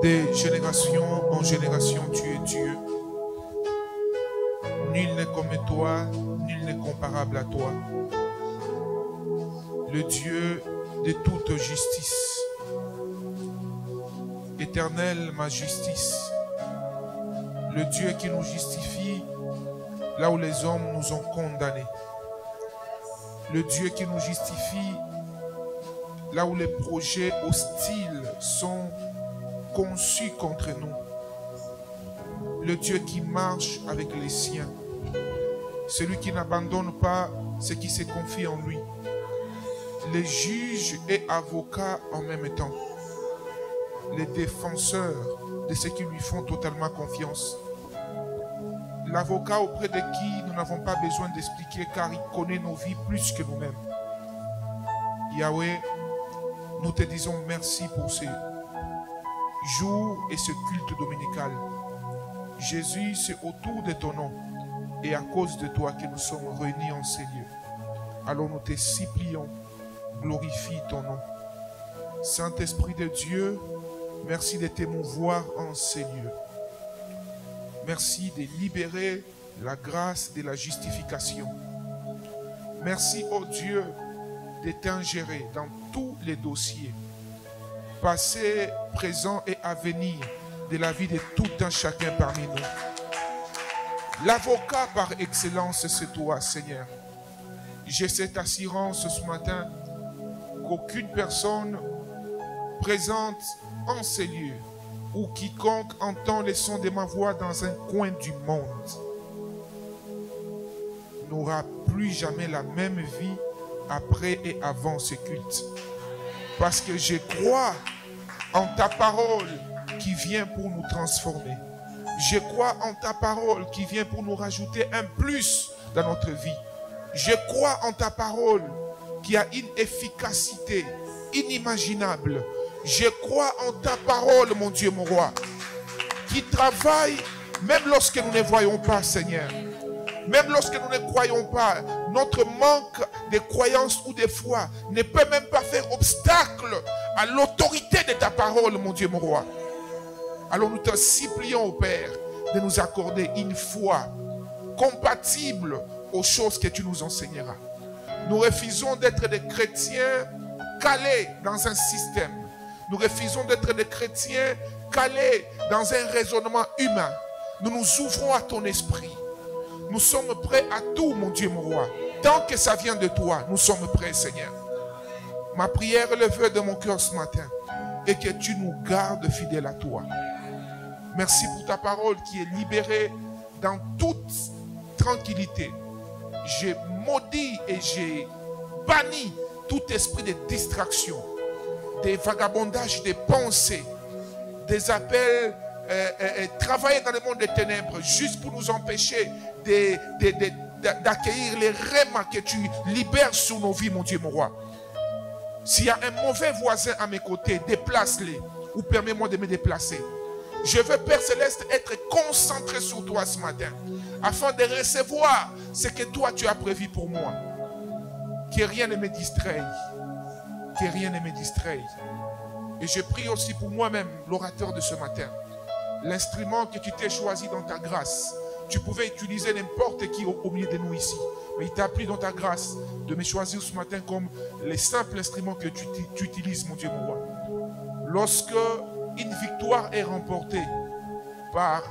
De génération en génération, tu es Dieu. Nul n'est comme toi, nul n'est comparable à toi. Le Dieu de toute justice. Éternel, ma justice. Le Dieu qui nous justifie là où les hommes nous ont condamnés. Le Dieu qui nous justifie là où les projets hostiles sont conçus contre nous. Le Dieu qui marche avec les siens. Celui qui n'abandonne pas ce qui se confie en lui. Les juges et avocats en même temps. Les défenseurs de ceux qui lui font totalement confiance. L'avocat auprès de qui nous n'avons pas besoin d'expliquer car il connaît nos vies plus que nous-mêmes. Yahweh, nous te disons merci pour ces jours et ce culte dominical. Jésus, c'est autour de ton nom et à cause de toi que nous sommes réunis en ces lieux. Alors nous te supplions, glorifie ton nom. Saint-Esprit de Dieu, merci de t'émouvoir en ces lieux. Merci de libérer la grâce de la justification. Merci, ô Dieu, de t'ingérer dans tous les dossiers, passé, présent et à venir de la vie de tout un chacun parmi nous. L'avocat par excellence, c'est toi, Seigneur. J'ai cette assurance ce matin qu'aucune personne présente en ces lieux ou quiconque entend le son de ma voix dans un coin du monde n'aura plus jamais la même vie après et avant ce culte. Parce que je crois en ta parole qui vient pour nous transformer. Je crois en ta parole qui vient pour nous rajouter un plus dans notre vie. Je crois en ta parole qui a une efficacité inimaginable. Je crois en ta parole, mon Dieu, mon roi, qui travaille même lorsque nous ne voyons pas, Seigneur. Même lorsque nous ne croyons pas, notre manque de croyance ou de foi ne peut même pas faire obstacle à l'autorité de ta parole, mon Dieu, mon roi. Alors nous te supplions, Père, de nous accorder une foi compatible aux choses que tu nous enseigneras. Nous refusons d'être des chrétiens calés dans un système. Nous refusons d'être des chrétiens calés dans un raisonnement humain. Nous nous ouvrons à ton esprit. Nous sommes prêts à tout, mon Dieu, mon roi. Tant que ça vient de toi, nous sommes prêts, Seigneur. Ma prière est le vœu de mon cœur ce matin et que tu nous gardes fidèles à toi. Merci pour ta parole qui est libérée dans toute tranquillité. J'ai maudit et j'ai banni tout esprit de distraction, des vagabondages des pensées, des appels travailler dans le monde des ténèbres juste pour nous empêcher d'accueillir les rémas que tu libères sur nos vies, mon Dieu, mon roi. S'il y a un mauvais voisin à mes côtés, déplace-les ou permets-moi de me déplacer. Je veux, Père Céleste, être concentré sur toi ce matin afin de recevoir ce que toi tu as prévu pour moi. Que rien ne me distraie. Que rien ne me distraie. Et je prie aussi pour moi-même, l'orateur de ce matin. L'instrument que tu t'es choisi dans ta grâce. Tu pouvais utiliser n'importe qui au milieu de nous ici. Mais il t'a pris dans ta grâce de me choisir ce matin comme les simples instruments que tu utilises, mon Dieu, mon roi. Lorsque une victoire est remportée par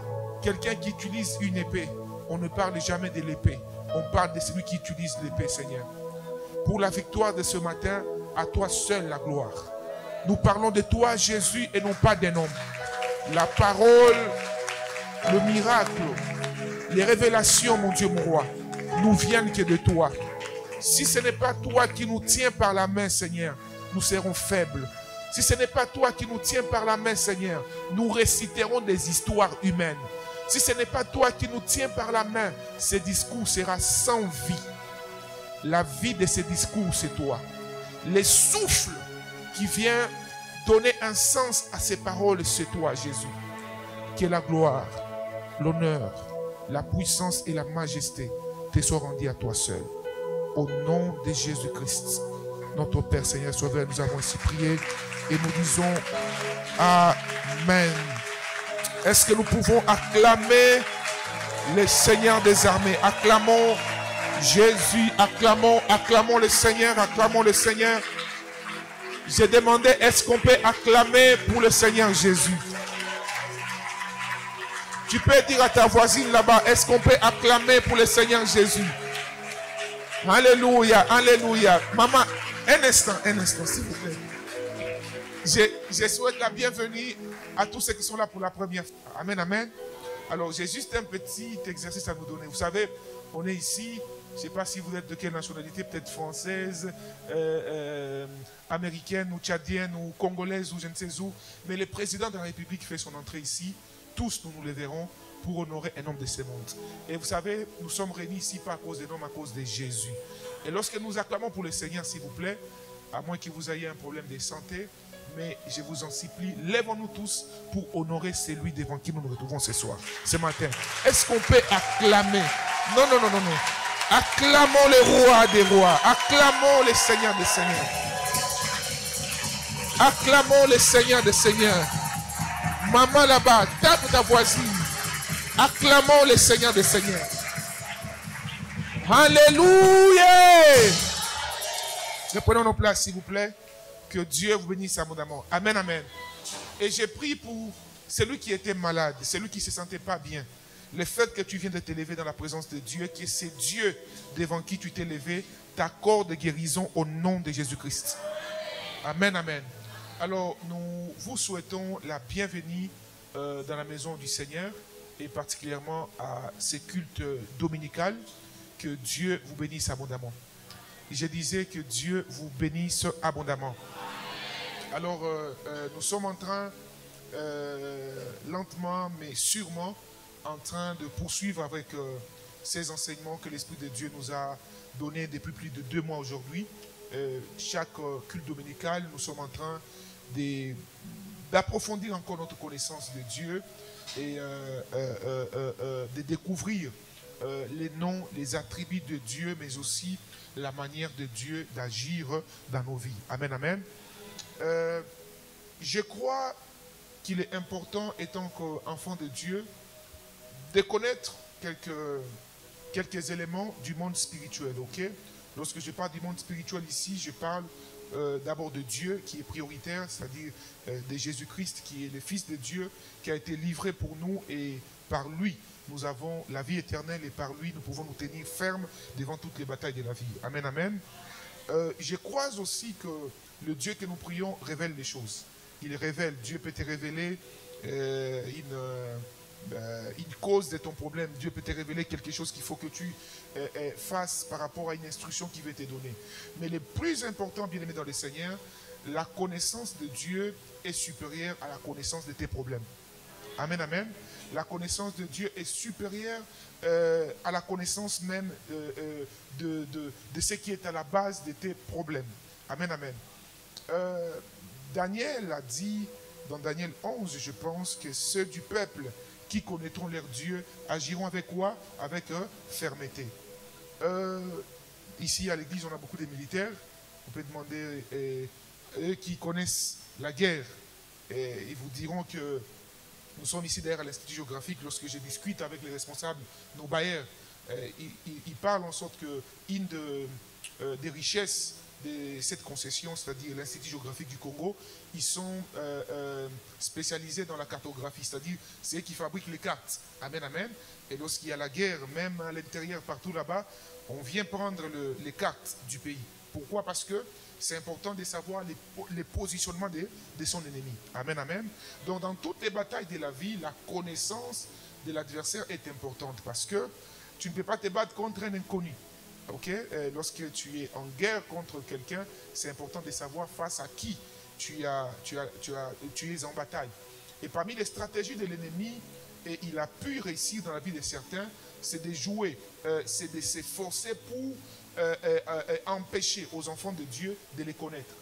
quelqu'un qui utilise une épée, on ne parle jamais de l'épée. On parle de celui qui utilise l'épée, Seigneur. Pour la victoire de ce matin, à toi seul la gloire. Nous parlons de toi, Jésus, et non pas d'un homme. La parole, le miracle, les révélations, mon Dieu, mon roi, nous viennent que de toi. Si ce n'est pas toi qui nous tiens par la main, Seigneur, nous serons faibles. Si ce n'est pas toi qui nous tiens par la main, Seigneur, nous réciterons des histoires humaines. Si ce n'est pas toi qui nous tiens par la main, ce discours sera sans vie. La vie de ces discours, c'est toi. Le souffle qui vient donner un sens à ces paroles, c'est toi, Jésus. Que la gloire, l'honneur, la puissance et la majesté te soient rendues à toi seul. Au nom de Jésus-Christ. Notre Père, Seigneur, Sauveur, nous avons ainsi prié et nous disons Amen. Est-ce que nous pouvons acclamer le Seigneur des armées? Acclamons Jésus, acclamons le Seigneur, acclamons le Seigneur. J'ai demandé, est-ce qu'on peut acclamer pour le Seigneur Jésus? Tu peux dire à ta voisine là-bas, est-ce qu'on peut acclamer pour le Seigneur Jésus? Alléluia, alléluia. Maman, un instant, s'il vous plaît. Je souhaite la bienvenue à tous ceux qui sont là pour la première fois. Amen, amen. Alors, j'ai juste un petit exercice à vous donner. Vous savez, on est ici, je ne sais pas si vous êtes de quelle nationalité, peut-être française, américaine ou tchadienne ou congolaise ou je ne sais où. Mais le président de la République fait son entrée ici. Tous, nous le verrons pour honorer un homme de ce monde. Et vous savez, nous sommes réunis ici pas à cause des hommes, à cause de Jésus. Et lorsque nous acclamons pour le Seigneur, s'il vous plaît, à moins que vous ayez un problème de santé, mais je vous en supplie, lèvons-nous tous pour honorer celui devant qui nous nous retrouvons ce soir, ce matin. Est-ce qu'on peut acclamer? Non. Acclamons le roi des rois. Acclamons le Seigneur des seigneurs. Acclamons le Seigneur des seigneurs. Maman là-bas, tape ta voisine. Acclamons le Seigneur des seigneurs. Alléluia. Reprenons nos places, s'il vous plaît. Que Dieu vous bénisse abondamment. Amen, amen. Et j'ai prié pour celui qui était malade, celui qui ne se sentait pas bien. Le fait que tu viens de te lever dans la présence de Dieu, que c'est Dieu devant qui tu t'es levé, t'accorde guérison au nom de Jésus-Christ. Amen, amen. Alors, nous vous souhaitons la bienvenue dans la maison du Seigneur et particulièrement à ces cultes dominicales. Que Dieu vous bénisse abondamment. Je disais que Dieu vous bénisse abondamment. Alors, nous sommes en train, lentement mais sûrement, en train de poursuivre avec ces enseignements que l'Esprit de Dieu nous a donnés depuis plus de 2 mois aujourd'hui. Chaque culte dominical, nous sommes en train d'approfondir encore notre connaissance de Dieu et de découvrir les noms, les attributs de Dieu, mais aussi la manière de Dieu d'agir dans nos vies. Amen, amen. Je crois qu'il est important, étant qu'enfant de Dieu, de connaître quelques éléments du monde spirituel, ok? Lorsque je parle du monde spirituel ici, je parle d'abord de Dieu qui est prioritaire, c'est-à-dire de Jésus-Christ qui est le Fils de Dieu, qui a été livré pour nous et par lui, nous avons la vie éternelle et par lui, nous pouvons nous tenir fermes devant toutes les batailles de la vie. Amen, amen. Je crois aussi que le Dieu que nous prions révèle les choses. Il révèle, Dieu peut te révéler une cause de ton problème. Dieu peut te révéler quelque chose qu'il faut que tu fasses par rapport à une instruction qu'il veut te donner. Mais le plus important, bien aimé dans le Seigneur, la connaissance de Dieu est supérieure à la connaissance de tes problèmes. Amen, amen. La connaissance de Dieu est supérieure à la connaissance même de ce qui est à la base de tes problèmes. Amen, amen. Daniel a dit, dans Daniel 11, je pense, que ceux du peuple qui connaîtront leur Dieu agiront avec quoi? Avec fermeté. Ici, à l'église, on a beaucoup de militaires. On peut demander, eux qui connaissent la guerre, et ils vous diront que nous sommes ici d'ailleurs à l'Institut géographique. Lorsque je discute avec les responsables, nos bailleurs, ils parlent en sorte que une des richesses de cette concession, c'est-à-dire l'Institut géographique du Congo, ils sont spécialisés dans la cartographie, c'est-à-dire c'est eux qui fabriquent les cartes. Amen, amen. Et lorsqu'il y a la guerre, même à l'intérieur, partout là-bas, on vient prendre les cartes du pays. Pourquoi? Parce que c'est important de savoir les positionnements de son ennemi. Amen, amen. Donc dans toutes les batailles de la vie, la connaissance de l'adversaire est importante parce que tu ne peux pas te battre contre un inconnu. Okay? Lorsque tu es en guerre contre quelqu'un, c'est important de savoir face à qui tu es en bataille. Et parmi les stratégies de l'ennemi, et il a pu réussir dans la vie de certains, c'est de jouer, c'est de s'efforcer pour empêcher aux enfants de Dieu de les connaître.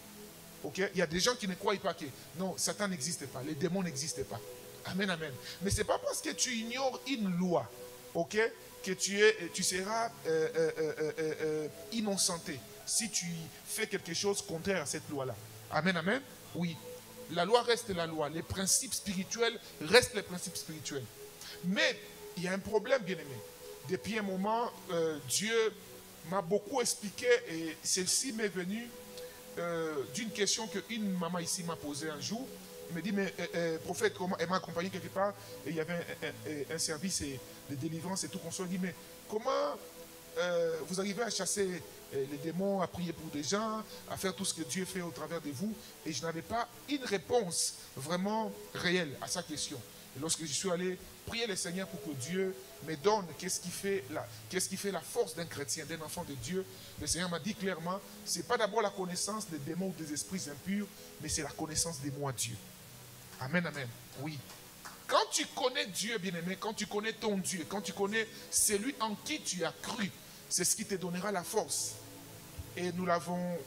Okay? Il y a des gens qui ne croient pas que non, Satan n'existe pas, les démons n'existent pas. Amen, amen. Mais ce n'est pas parce que tu ignores une loi, okay, que tu seras innocenté. si tu fais quelque chose contraire à cette loi-là. Amen, amen. Oui, la loi reste la loi. Les principes spirituels restent les principes spirituels. Mais il y a un problème, bien-aimé. Depuis un moment, Dieu m'a beaucoup expliqué et celle-ci m'est venue d'une question qu'une maman ici m'a posée un jour. Elle me dit, mais prophète, comment, elle m'a accompagné quelque part et il y avait un service de délivrance et tout. On se dit, mais comment vous arrivez à chasser les démons, à prier pour des gens, à faire tout ce que Dieu fait au travers de vous? Et je n'avais pas une réponse vraiment réelle à sa question. Et lorsque je suis allé prier le Seigneur pour que Dieu me donne qu'est-ce qui fait la force d'un chrétien, d'un enfant de Dieu, le Seigneur m'a dit clairement, ce n'est pas d'abord la connaissance des démons ou des esprits impurs, mais c'est la connaissance de moi, Dieu. Amen, amen. Oui. Quand tu connais Dieu, bien-aimé, quand tu connais ton Dieu, quand tu connais celui en qui tu as cru, c'est ce qui te donnera la force. Et nous l'avons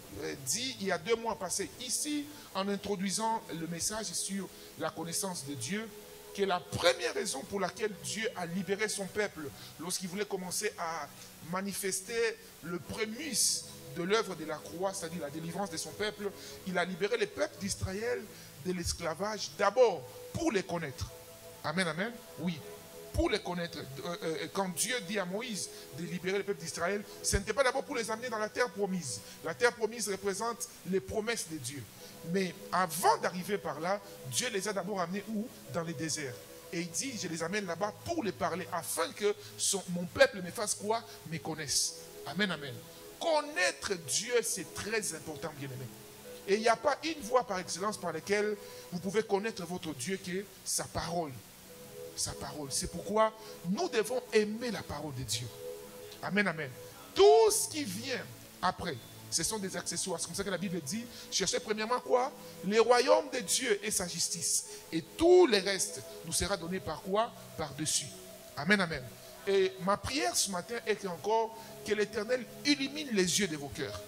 dit il y a 2 mois passés ici, en introduisant le message sur la connaissance de Dieu, que la première raison pour laquelle Dieu a libéré son peuple, lorsqu'il voulait commencer à manifester le prémisse de l'œuvre de la croix, c'est-à-dire la délivrance de son peuple, il a libéré le peuple d'Israël de l'esclavage, d'abord pour les connaître. Amen, amen. Oui, pour les connaître. Quand Dieu dit à Moïse de libérer le peuple d'Israël, ce n'était pas d'abord pour les amener dans la terre promise. La terre promise représente les promesses de Dieu. Mais avant d'arriver par là, Dieu les a d'abord amenés où? Dans les déserts. Et il dit, je les amène là-bas pour les parler, afin que mon peuple me fasse quoi? Me connaisse. Amen, amen. Connaître Dieu, c'est très important, bien-aimé. Et il n'y a pas une voie par excellence par laquelle vous pouvez connaître votre Dieu qui est sa parole. Sa parole. C'est pourquoi nous devons aimer la parole de Dieu. Amen, amen. Tout ce qui vient après, ce sont des accessoires. C'est comme ça que la Bible dit, cherchez premièrement quoi? Le royaume de Dieu et sa justice. Et tout le reste nous sera donné par quoi? Par-dessus. Amen, amen. Et ma prière ce matin est encore que l'Éternel illumine les yeux de vos cœurs.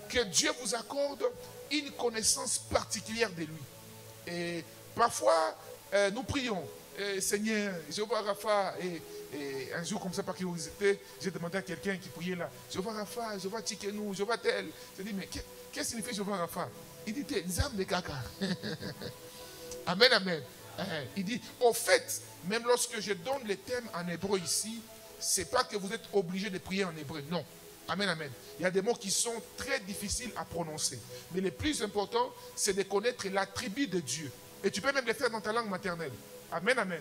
Que Dieu vous accorde une connaissance particulière de lui. Et parfois, nous prions, Seigneur, Jéhovah Rapha, et un jour comme ça, par curiosité, j'ai demandé à quelqu'un qui priait là, Jéhovah Rapha, Jéhovah Tchikenu, Jéhovah tel. Je dis, mais qu'est-ce qu'il fait Jéhovah Rapha? Il dit, Nzam de Kaka. Amen, amen. Il dit, au fait, même lorsque je donne les thèmes en hébreu ici, c'est pas que vous êtes obligé de prier en hébreu, non. Amen, amen. Il y a des mots qui sont très difficiles à prononcer. Mais le plus important, c'est de connaître l'attribut de Dieu. Et tu peux même les faire dans ta langue maternelle. Amen, amen.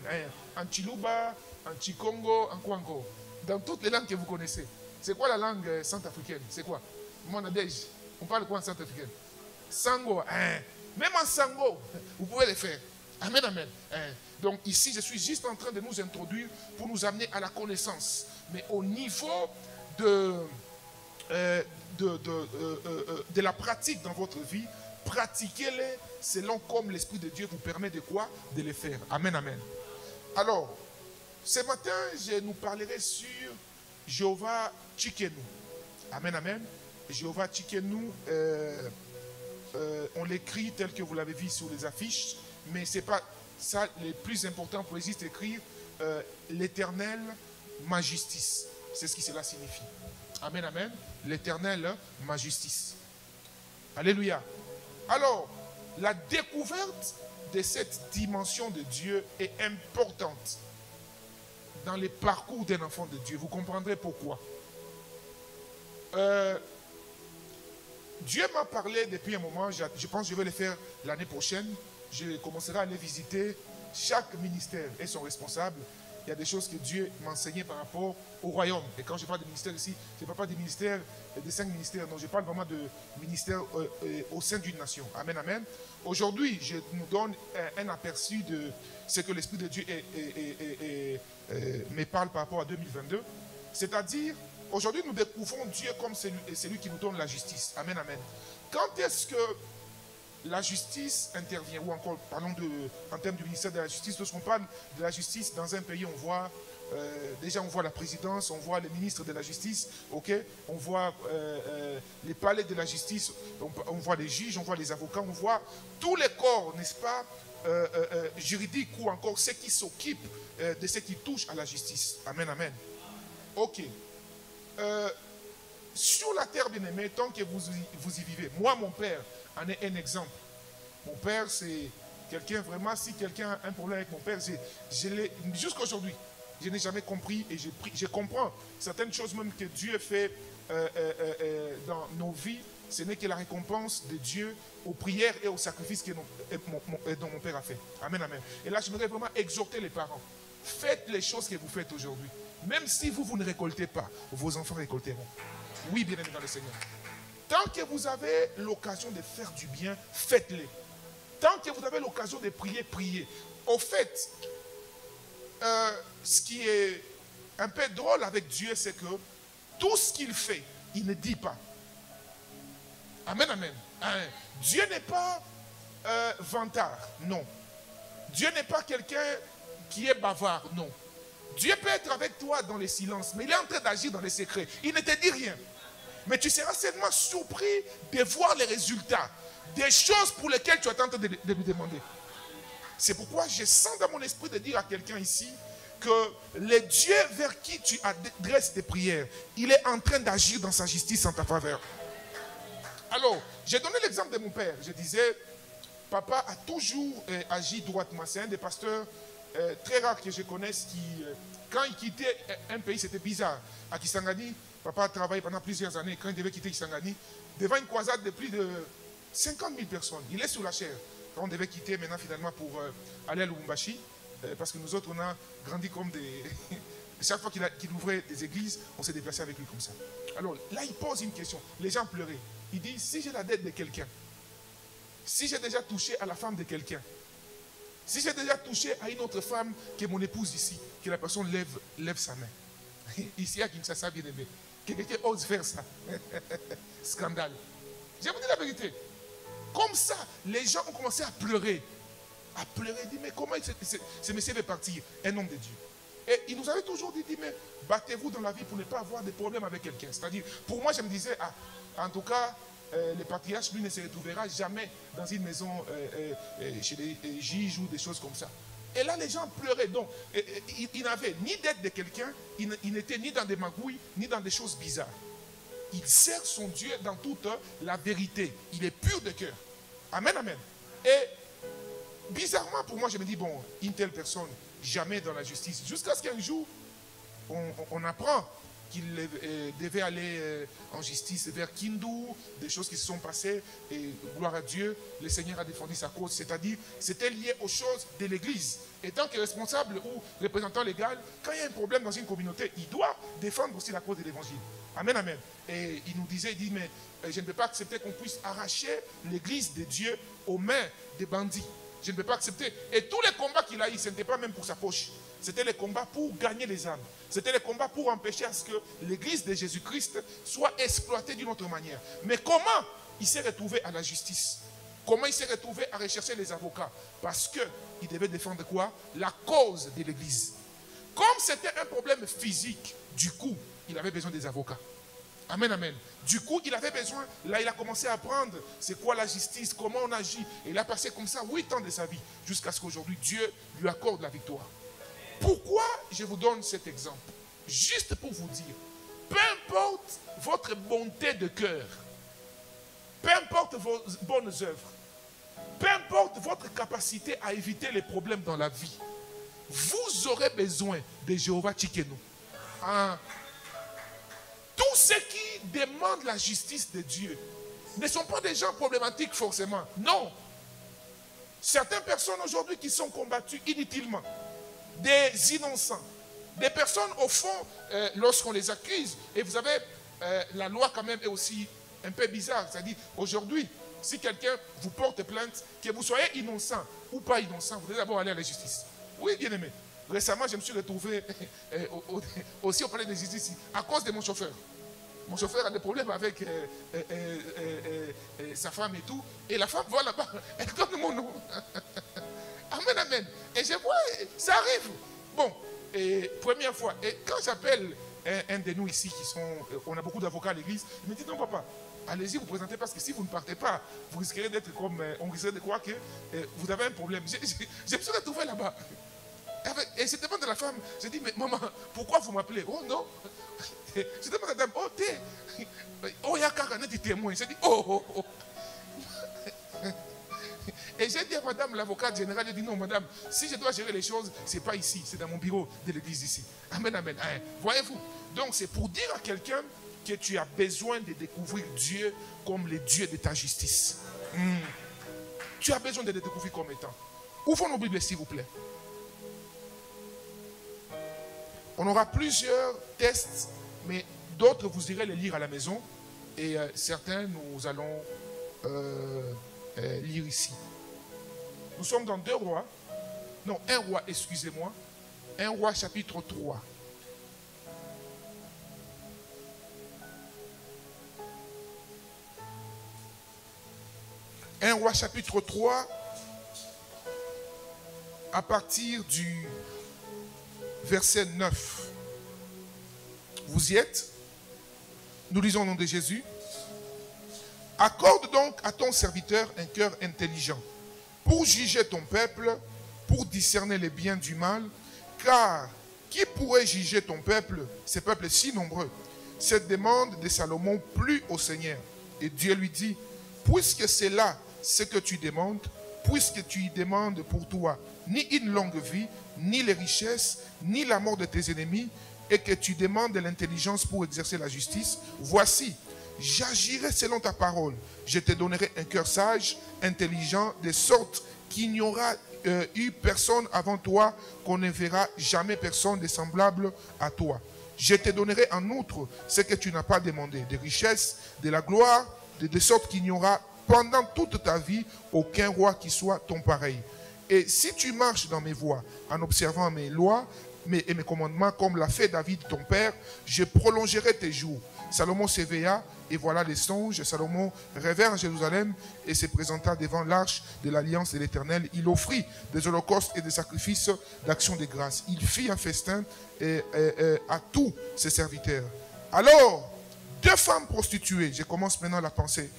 En Chiluba, en Chikongo, en Kwango. Dans toutes les langues que vous connaissez. C'est quoi la langue centrafricaine? C'est quoi? Monadej. On parle quoi en centrafricaine? Sango. Même en Sango, vous pouvez les faire. Amen, amen. Donc ici, je suis juste en train de nous introduire pour nous amener à la connaissance. Mais au niveau de la pratique dans votre vie, pratiquez-les selon comme l'Esprit de Dieu vous permet de quoi? De les faire. Amen, amen. Alors, ce matin, je nous parlerai sur Jéhovah Tchikenu. Amen, amen. Jéhovah Tchikenu, on l'écrit tel que vous l'avez vu sur les affiches, mais ce n'est pas ça le plus important pour les écrire l'Éternel, ma justice. C'est ce que cela signifie. Amen, amen. L'Éternel, ma justice. Alléluia. Alors, la découverte de cette dimension de Dieu est importante dans le parcours d'un enfant de Dieu. Vous comprendrez pourquoi. Dieu m'a parlé depuis un moment, je pense que je vais le faire l'année prochaine. Je commencerai à aller visiter chaque ministère et son responsable. Il y a des choses que Dieu m'a enseignées par rapport au royaume. Et quand je parle de ministère ici, je ne parle pas des ministères, des 5 ministères. Non, je parle vraiment de ministères au sein d'une nation. Amen, amen. Aujourd'hui, je nous donne un aperçu de ce que l'Esprit de Dieu me parle par rapport à 2022. C'est-à-dire, aujourd'hui, nous découvrons Dieu comme celui qui nous donne la justice. Amen, amen. Quand est-ce que la justice intervient? Ou encore, parlons en termes du ministère de la justice. Lorsqu'on parle de la justice dans un pays, on voit déjà on voit la présidence, on voit les ministres de la justice, on voit les palais de la justice, on voit les juges, on voit les avocats, on voit tous les corps, n'est-ce pas, juridiques, ou encore ceux qui s'occupent de ce qui touche à la justice. Amen, amen. Ok. sur la terre, bien aimé, tant que vous y vivez, moi, mon père, en est un exemple. Mon père, c'est quelqu'un vraiment, si quelqu'un a un problème avec mon père, jusqu'à aujourd'hui, je n'ai jamais compris et je comprends certaines choses même que Dieu fait dans nos vies. Ce n'est que la récompense de Dieu aux prières et aux sacrifices dont mon père a fait. Amen, amen. Et là, je voudrais vraiment exhorter les parents. Faites les choses que vous faites aujourd'hui. Même si vous ne récoltez pas, vos enfants récolteront. Oui, bien aimé dans le Seigneur. Tant que vous avez l'occasion de faire du bien, faites-le. Tant que vous avez l'occasion de prier, priez. Au fait, ce qui est un peu drôle avec Dieu, c'est que tout ce qu'il fait, il ne dit pas. Amen, amen. Dieu n'est pas vantard, non. Dieu n'est pas quelqu'un qui est bavard, non. Dieu peut être avec toi dans les silences, mais il est en train d'agir dans les secrets. Il ne te dit rien. Mais tu seras certainement surpris de voir les résultats des choses pour lesquelles tu es en train de lui demander. C'est pourquoi je sens dans mon esprit de dire à quelqu'un ici que le Dieu vers qui tu adresses tes prières, il est en train d'agir dans sa justice en ta faveur. Alors, j'ai donné l'exemple de mon père. Je disais, papa a toujours agi droitement. C'est un des pasteurs très rares que je connaisse qui, quand il quittait un pays, c'était bizarre. À Kisangani, papa a travaillé pendant plusieurs années. Quand il devait quitter Kisangani, devant une croisade de plus de 50 000 personnes. Il est sur la chair. Quand on devait quitter maintenant finalement pour aller à Lubumbashi, parce que nous autres, on a grandi comme des... Chaque fois qu'il ouvrait des églises, on s'est déplacé avec lui comme ça. Alors là, il pose une question. Les gens pleuraient. Il dit, si j'ai la dette de quelqu'un, si j'ai déjà touché à la femme de quelqu'un, si j'ai déjà touché à une autre femme qui est mon épouse ici, que la personne lève sa main. Ici à Kinshasa, bien aimé. Que quelqu'un ose faire ça. Scandale. Je vous dis la vérité. Comme ça, les gens ont commencé à pleurer. À pleurer. Ils disent, mais comment ce monsieur veut partir? Un homme de Dieu. Et il nous avait toujours dit, mais battez-vous dans la vie pour ne pas avoir de problèmes avec quelqu'un. C'est-à-dire, pour moi, je me disais, en tout cas, le patriarche, lui, ne se retrouvera jamais dans une maison chez des juges ou des choses comme ça. Et là, les gens pleuraient. Donc, il n'avait ni d'aide de quelqu'un, il n'était ni dans des magouilles, ni dans des choses bizarres. Il sert son Dieu dans toute la vérité. Il est pur de cœur. Amen, amen. Et bizarrement, pour moi, je me dis, bon, une telle personne, jamais dans la justice. Jusqu'à ce qu'un jour, on apprend qu'il devait aller en justice vers Kindu, des choses qui se sont passées, et gloire à Dieu, le Seigneur a défendu sa cause, c'est-à-dire, c'était lié aux choses de l'Église. Et tant que responsable ou représentant légal, quand il y a un problème dans une communauté, il doit défendre aussi la cause de l'Évangile. Amen, amen. Et il nous disait, mais je ne peux pas accepter qu'on puisse arracher l'Église de Dieu aux mains des bandits. Je ne peux pas accepter. Et tous les combats qu'il a eu, ce n'était pas même pour sa poche. C'était les combats pour gagner les âmes. C'était les combats pour empêcher à ce que l'église de Jésus-Christ soit exploitée d'une autre manière. Mais comment il s'est retrouvé à la justice? Comment il s'est retrouvé à rechercher les avocats? Parce qu'il devait défendre quoi? La cause de l'église. Comme c'était un problème physique, du coup, il avait besoin des avocats. Amen, amen. Du coup, il avait besoin, là il a commencé à apprendre c'est quoi la justice, comment on agit. Et il a passé comme ça 8 ans de sa vie, jusqu'à ce qu'aujourd'hui Dieu lui accorde la victoire. Pourquoi je vous donne cet exemple? Juste pour vous dire, peu importe votre bonté de cœur, peu importe vos bonnes œuvres, peu importe votre capacité à éviter les problèmes dans la vie, vous aurez besoin de Jéhovah Tsidkenu. Tous ceux qui demandent la justice de Dieu ne sont pas des gens problématiques forcément. Non. Certaines personnes aujourd'hui qui sont combattues inutilement, des innocents, des personnes au fond, lorsqu'on les accuse, et vous savez, la loi quand même est aussi un peu bizarre. C'est-à-dire, aujourd'hui, si quelqu'un vous porte plainte, que vous soyez innocent ou pas innocent, vous devez d'abord aller à la justice. Oui, bien aimé. Récemment, je me suis retrouvé aussi au palais de justice à cause de mon chauffeur. Mon chauffeur a des problèmes avec sa femme et tout. Et la femme voit là-bas, elle donne mon nom. Amen, amen. Et je vois, ça arrive. Bon, et première fois. Et quand j'appelle un de nous ici, on a beaucoup d'avocats à l'église, il me dit non papa, allez-y vous présentez parce que si vous ne partez pas, vous risquerez d'être comme, on risquerait de croire que vous avez un problème. Je me suis retrouvé là-bas. Et je demande à la femme, je dis, mais maman, pourquoi vous m'appelez? Oh non. Je demande à la dame, oh t'es. Oh, il y a quelqu'un qui est témoin. Je dis, oh. Et j'ai dit à madame l'avocate générale, j'ai dit non madame, si je dois gérer les choses, ce n'est pas ici, c'est dans mon bureau de l'église ici. Amen, amen. Voyez-vous? Donc c'est pour dire à quelqu'un que tu as besoin de découvrir Dieu comme le Dieu de ta justice. Tu as besoin de le découvrir comme étant. Ouvrons nos Bibles s'il vous plaît. On aura plusieurs tests, mais d'autres vous irez les lire à la maison. Et certains nous allons lire ici. Nous sommes dans 2 rois. Non, 1 roi, excusez-moi. 1 roi chapitre 3. Un roi chapitre 3, à partir du verset 9. Vous y êtes? Nous lisons au nom de Jésus. Accorde donc à ton serviteur un cœur intelligent pour juger ton peuple, pour discerner les biens du mal, car qui pourrait juger ton peuple, ces peuples si nombreux? Cette demande de Salomon plut au Seigneur. Et Dieu lui dit, puisque c'est là ce que tu demandes, puisque tu y demandes pour toi ni une longue vie, ni les richesses, ni la mort de tes ennemis, et que tu demandes l'intelligence pour exercer la justice, voici, j'agirai selon ta parole. Je te donnerai un cœur sage, intelligent, de sorte qu'il n'y aura eu personne avant toi, qu'on ne verra jamais personne de semblable à toi. Je te donnerai en outre ce que tu n'as pas demandé, des richesses, de la gloire, de sorte qu'il n'y aura pendant toute ta vie aucun roi qui soit ton pareil. Et si tu marches dans mes voies, en observant mes lois et mes commandements, comme l'a fait David ton père, je prolongerai tes jours. Salomon s'éveilla, et voilà les songes. Salomon revint à Jérusalem et se présenta devant l'arche de l'alliance de l'Éternel. Il offrit des holocaustes et des sacrifices d'action de grâce. Il fit un festin à tous ses serviteurs. Alors, 2 femmes prostituées, je commence maintenant la pensée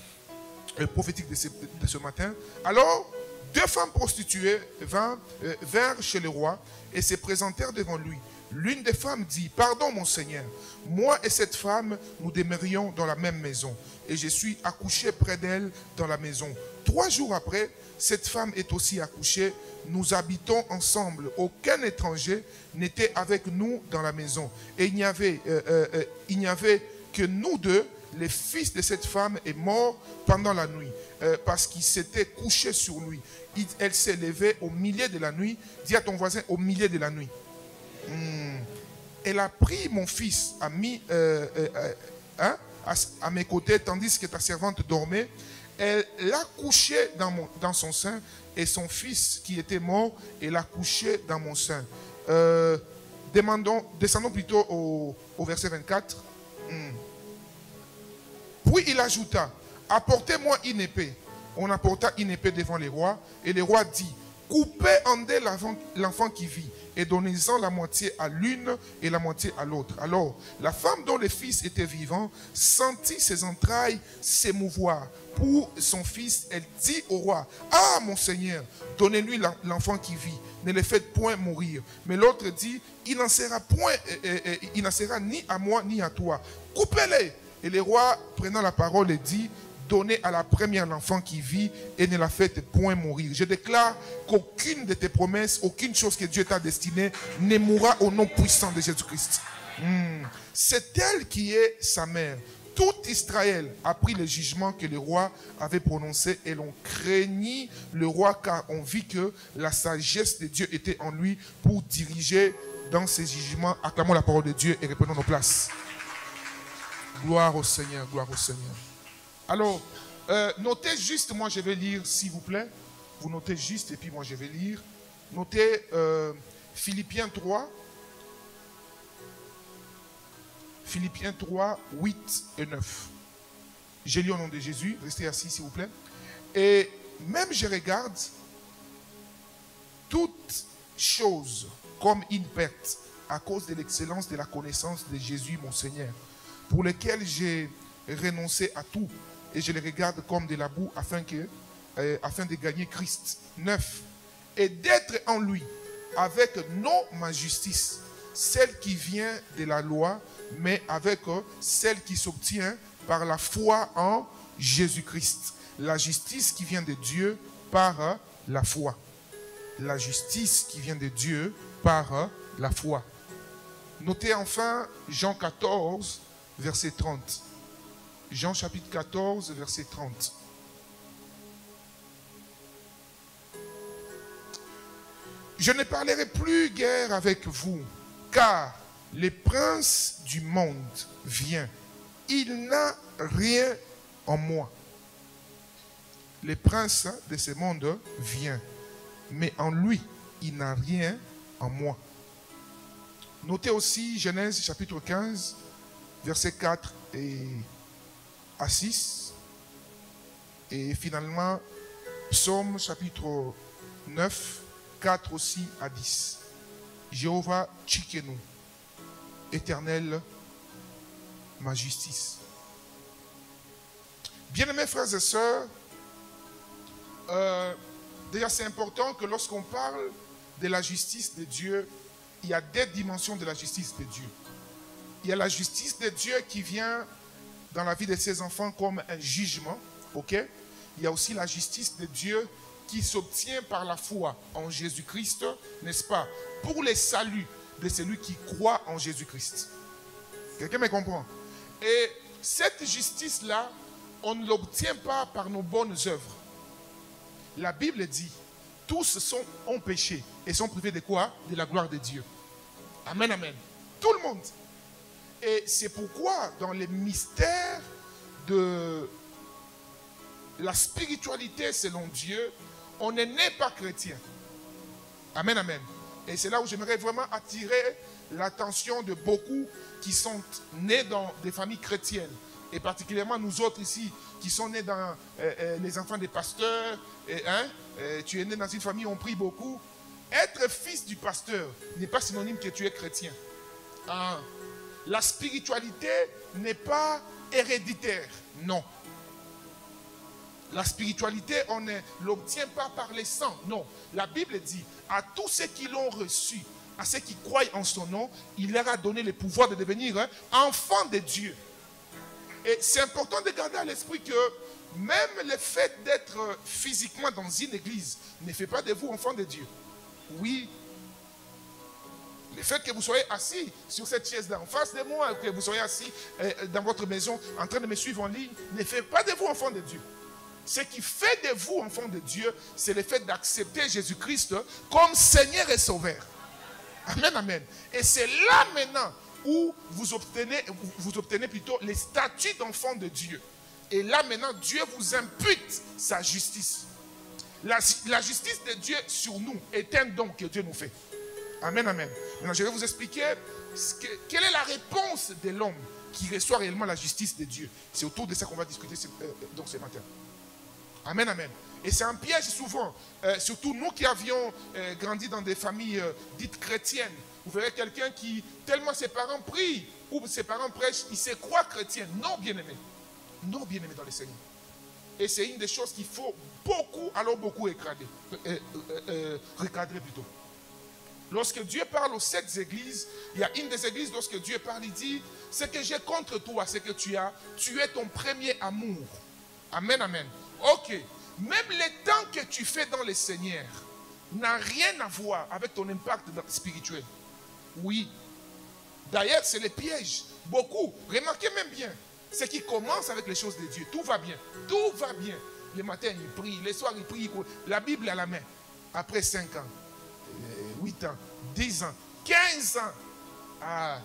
prophétique de ce matin. Alors, 2 femmes prostituées vinrent chez le roi et se présentèrent devant lui. L'une des femmes dit, pardon mon Seigneur, moi et cette femme, nous demeurions dans la même maison et je suis accouché près d'elle dans la maison. 3 jours après, cette femme est aussi accouchée, nous habitons ensemble, aucun étranger n'était avec nous dans la maison. Et il n'y avait que nous deux. Le fils de cette femme est mort pendant la nuit parce qu'il s'était couché sur lui. Elle s'est levée au milieu de la nuit. Dis à ton voisin, au milieu de la nuit. Elle a pris mon fils, a mis à mes côtés, tandis que ta servante dormait. Elle l'a couché dans son sein, et son fils qui était mort, elle l'a couché dans mon sein. Descendons plutôt au verset 24. Puis il ajouta, apportez-moi une épée. On apporta une épée devant les rois, et le roi dit, coupez en deux l'enfant qui vit, et donnez-en la moitié à l'une et la moitié à l'autre. Alors, la femme dont le fils était vivant sentit ses entrailles s'émouvoir pour son fils. Elle dit au roi, ah mon Seigneur, donnez-lui l'enfant qui vit, ne le faites point mourir. Mais l'autre dit, il n'en sera ni à moi ni à toi. Coupez-les. Et le roi, prenant la parole, dit, donnez à la première l'enfant qui vit et ne la faites point mourir. Je déclare qu'aucune de tes promesses, aucune chose que Dieu t'a destinée ne mourra au nom puissant de Jésus-Christ. C'est elle qui est sa mère. Tout Israël a pris le jugement que le roi avait prononcé et l'on craignit le roi car on vit que la sagesse de Dieu était en lui pour diriger dans ses jugements. Acclamons la parole de Dieu et reprenons nos places. Gloire au Seigneur, gloire au Seigneur. Alors, notez juste, moi je vais lire s'il vous plaît. Vous notez juste et puis moi je vais lire. Notez Philippiens 3. Philippiens 3, 8 et 9. J'ai lu au nom de Jésus. Restez assis s'il vous plaît. Et même je regarde toutes choses comme une perte à cause de l'excellence de la connaissance de Jésus mon Seigneur, pour lequel j'ai renoncé à tout et je les regarde comme de la boue afin de gagner Christ. 9. Et d'être en lui, avec non ma justice, celle qui vient de la loi, mais avec celle qui s'obtient par la foi en Jésus-Christ. La justice qui vient de Dieu par la foi. La justice qui vient de Dieu par la foi. Notez enfin Jean 14, verset 30. Jean chapitre 14, verset 30. Je ne parlerai plus guère avec vous, car le prince du monde vient. Il n'a rien en moi. Le prince de ce monde vient, mais en lui, il n'a rien en moi. Notez aussi Genèse chapitre 15, versets 4 à 6. Et finalement, Psaume chapitre 9, 4 aussi à 10. Jéhovah Tchikenu, éternel, ma justice. Bien-aimés frères et sœurs, déjà c'est important que lorsqu'on parle de la justice de Dieu, il y a des dimensions de la justice de Dieu. Il y a la justice de Dieu qui vient dans la vie de ses enfants comme un jugement, ok? Il y a aussi la justice de Dieu qui s'obtient par la foi en Jésus-Christ, n'est-ce pas? Pour le salut de celui qui croit en Jésus-Christ. Quelqu'un me comprend? Et cette justice-là, on ne l'obtient pas par nos bonnes œuvres. La Bible dit, tous ont péché et sont privés de quoi? De la gloire de Dieu. Amen, amen. Tout le monde. Et c'est pourquoi dans les mystères de la spiritualité selon Dieu, on n'est pas chrétien. Amen, amen. Et c'est là où j'aimerais vraiment attirer l'attention de beaucoup qui sont nés dans des familles chrétiennes. Et particulièrement nous autres ici, qui sont nés dans les enfants des pasteurs. Tu es né dans une famille où on prie beaucoup. Être fils du pasteur n'est pas synonyme que tu es chrétien. La spiritualité n'est pas héréditaire. Non. La spiritualité, on ne l'obtient pas par les sangs. Non. La Bible dit, à tous ceux qui l'ont reçu, à ceux qui croient en son nom, il leur a donné le pouvoir de devenir enfants de Dieu. Et c'est important de garder à l'esprit que même le fait d'être physiquement dans une église ne fait pas de vous enfants de Dieu. Oui. Le fait que vous soyez assis sur cette chaise-là en face de moi, que vous soyez assis dans votre maison en train de me suivre en ligne, ne fait pas de vous enfants de Dieu. Ce qui fait de vous enfants de Dieu, c'est le fait d'accepter Jésus-Christ comme Seigneur et Sauveur. Amen, amen. Et c'est là maintenant où vous obtenez plutôt les statuts d'enfants de Dieu. Et là maintenant, Dieu vous impute sa justice. La justice de Dieu sur nous est un don que Dieu nous fait. Amen, amen. Maintenant, je vais vous expliquer quelle est la réponse de l'homme qui reçoit réellement la justice de Dieu. C'est autour de ça qu'on va discuter donc ce matin. Amen, amen. Et c'est un piège souvent, surtout nous qui avions grandi dans des familles dites chrétiennes. Vous verrez quelqu'un qui, tellement ses parents prient ou ses parents prêchent, il se croit chrétien. Non, bien-aimé. Non, bien-aimé dans le Seigneur. Et c'est une des choses qu'il faut beaucoup recadrer plutôt. Lorsque Dieu parle aux 7 églises, il y a une des églises, lorsque Dieu parle, il dit, ce que j'ai contre toi, c'est que tu es ton premier amour. Amen, amen. Ok. Même le temps que tu fais dans le Seigneur n'a rien à voir avec ton impact spirituel. Oui. D'ailleurs, c'est le piège. Beaucoup. Remarquez même bien. Ce qui commence avec les choses de Dieu. Tout va bien. Tout va bien. Le matin, il prie. Le soir, il prie. La Bible à la main. Après 5 ans, 8 ans, 10 ans, 15 ans. Ah,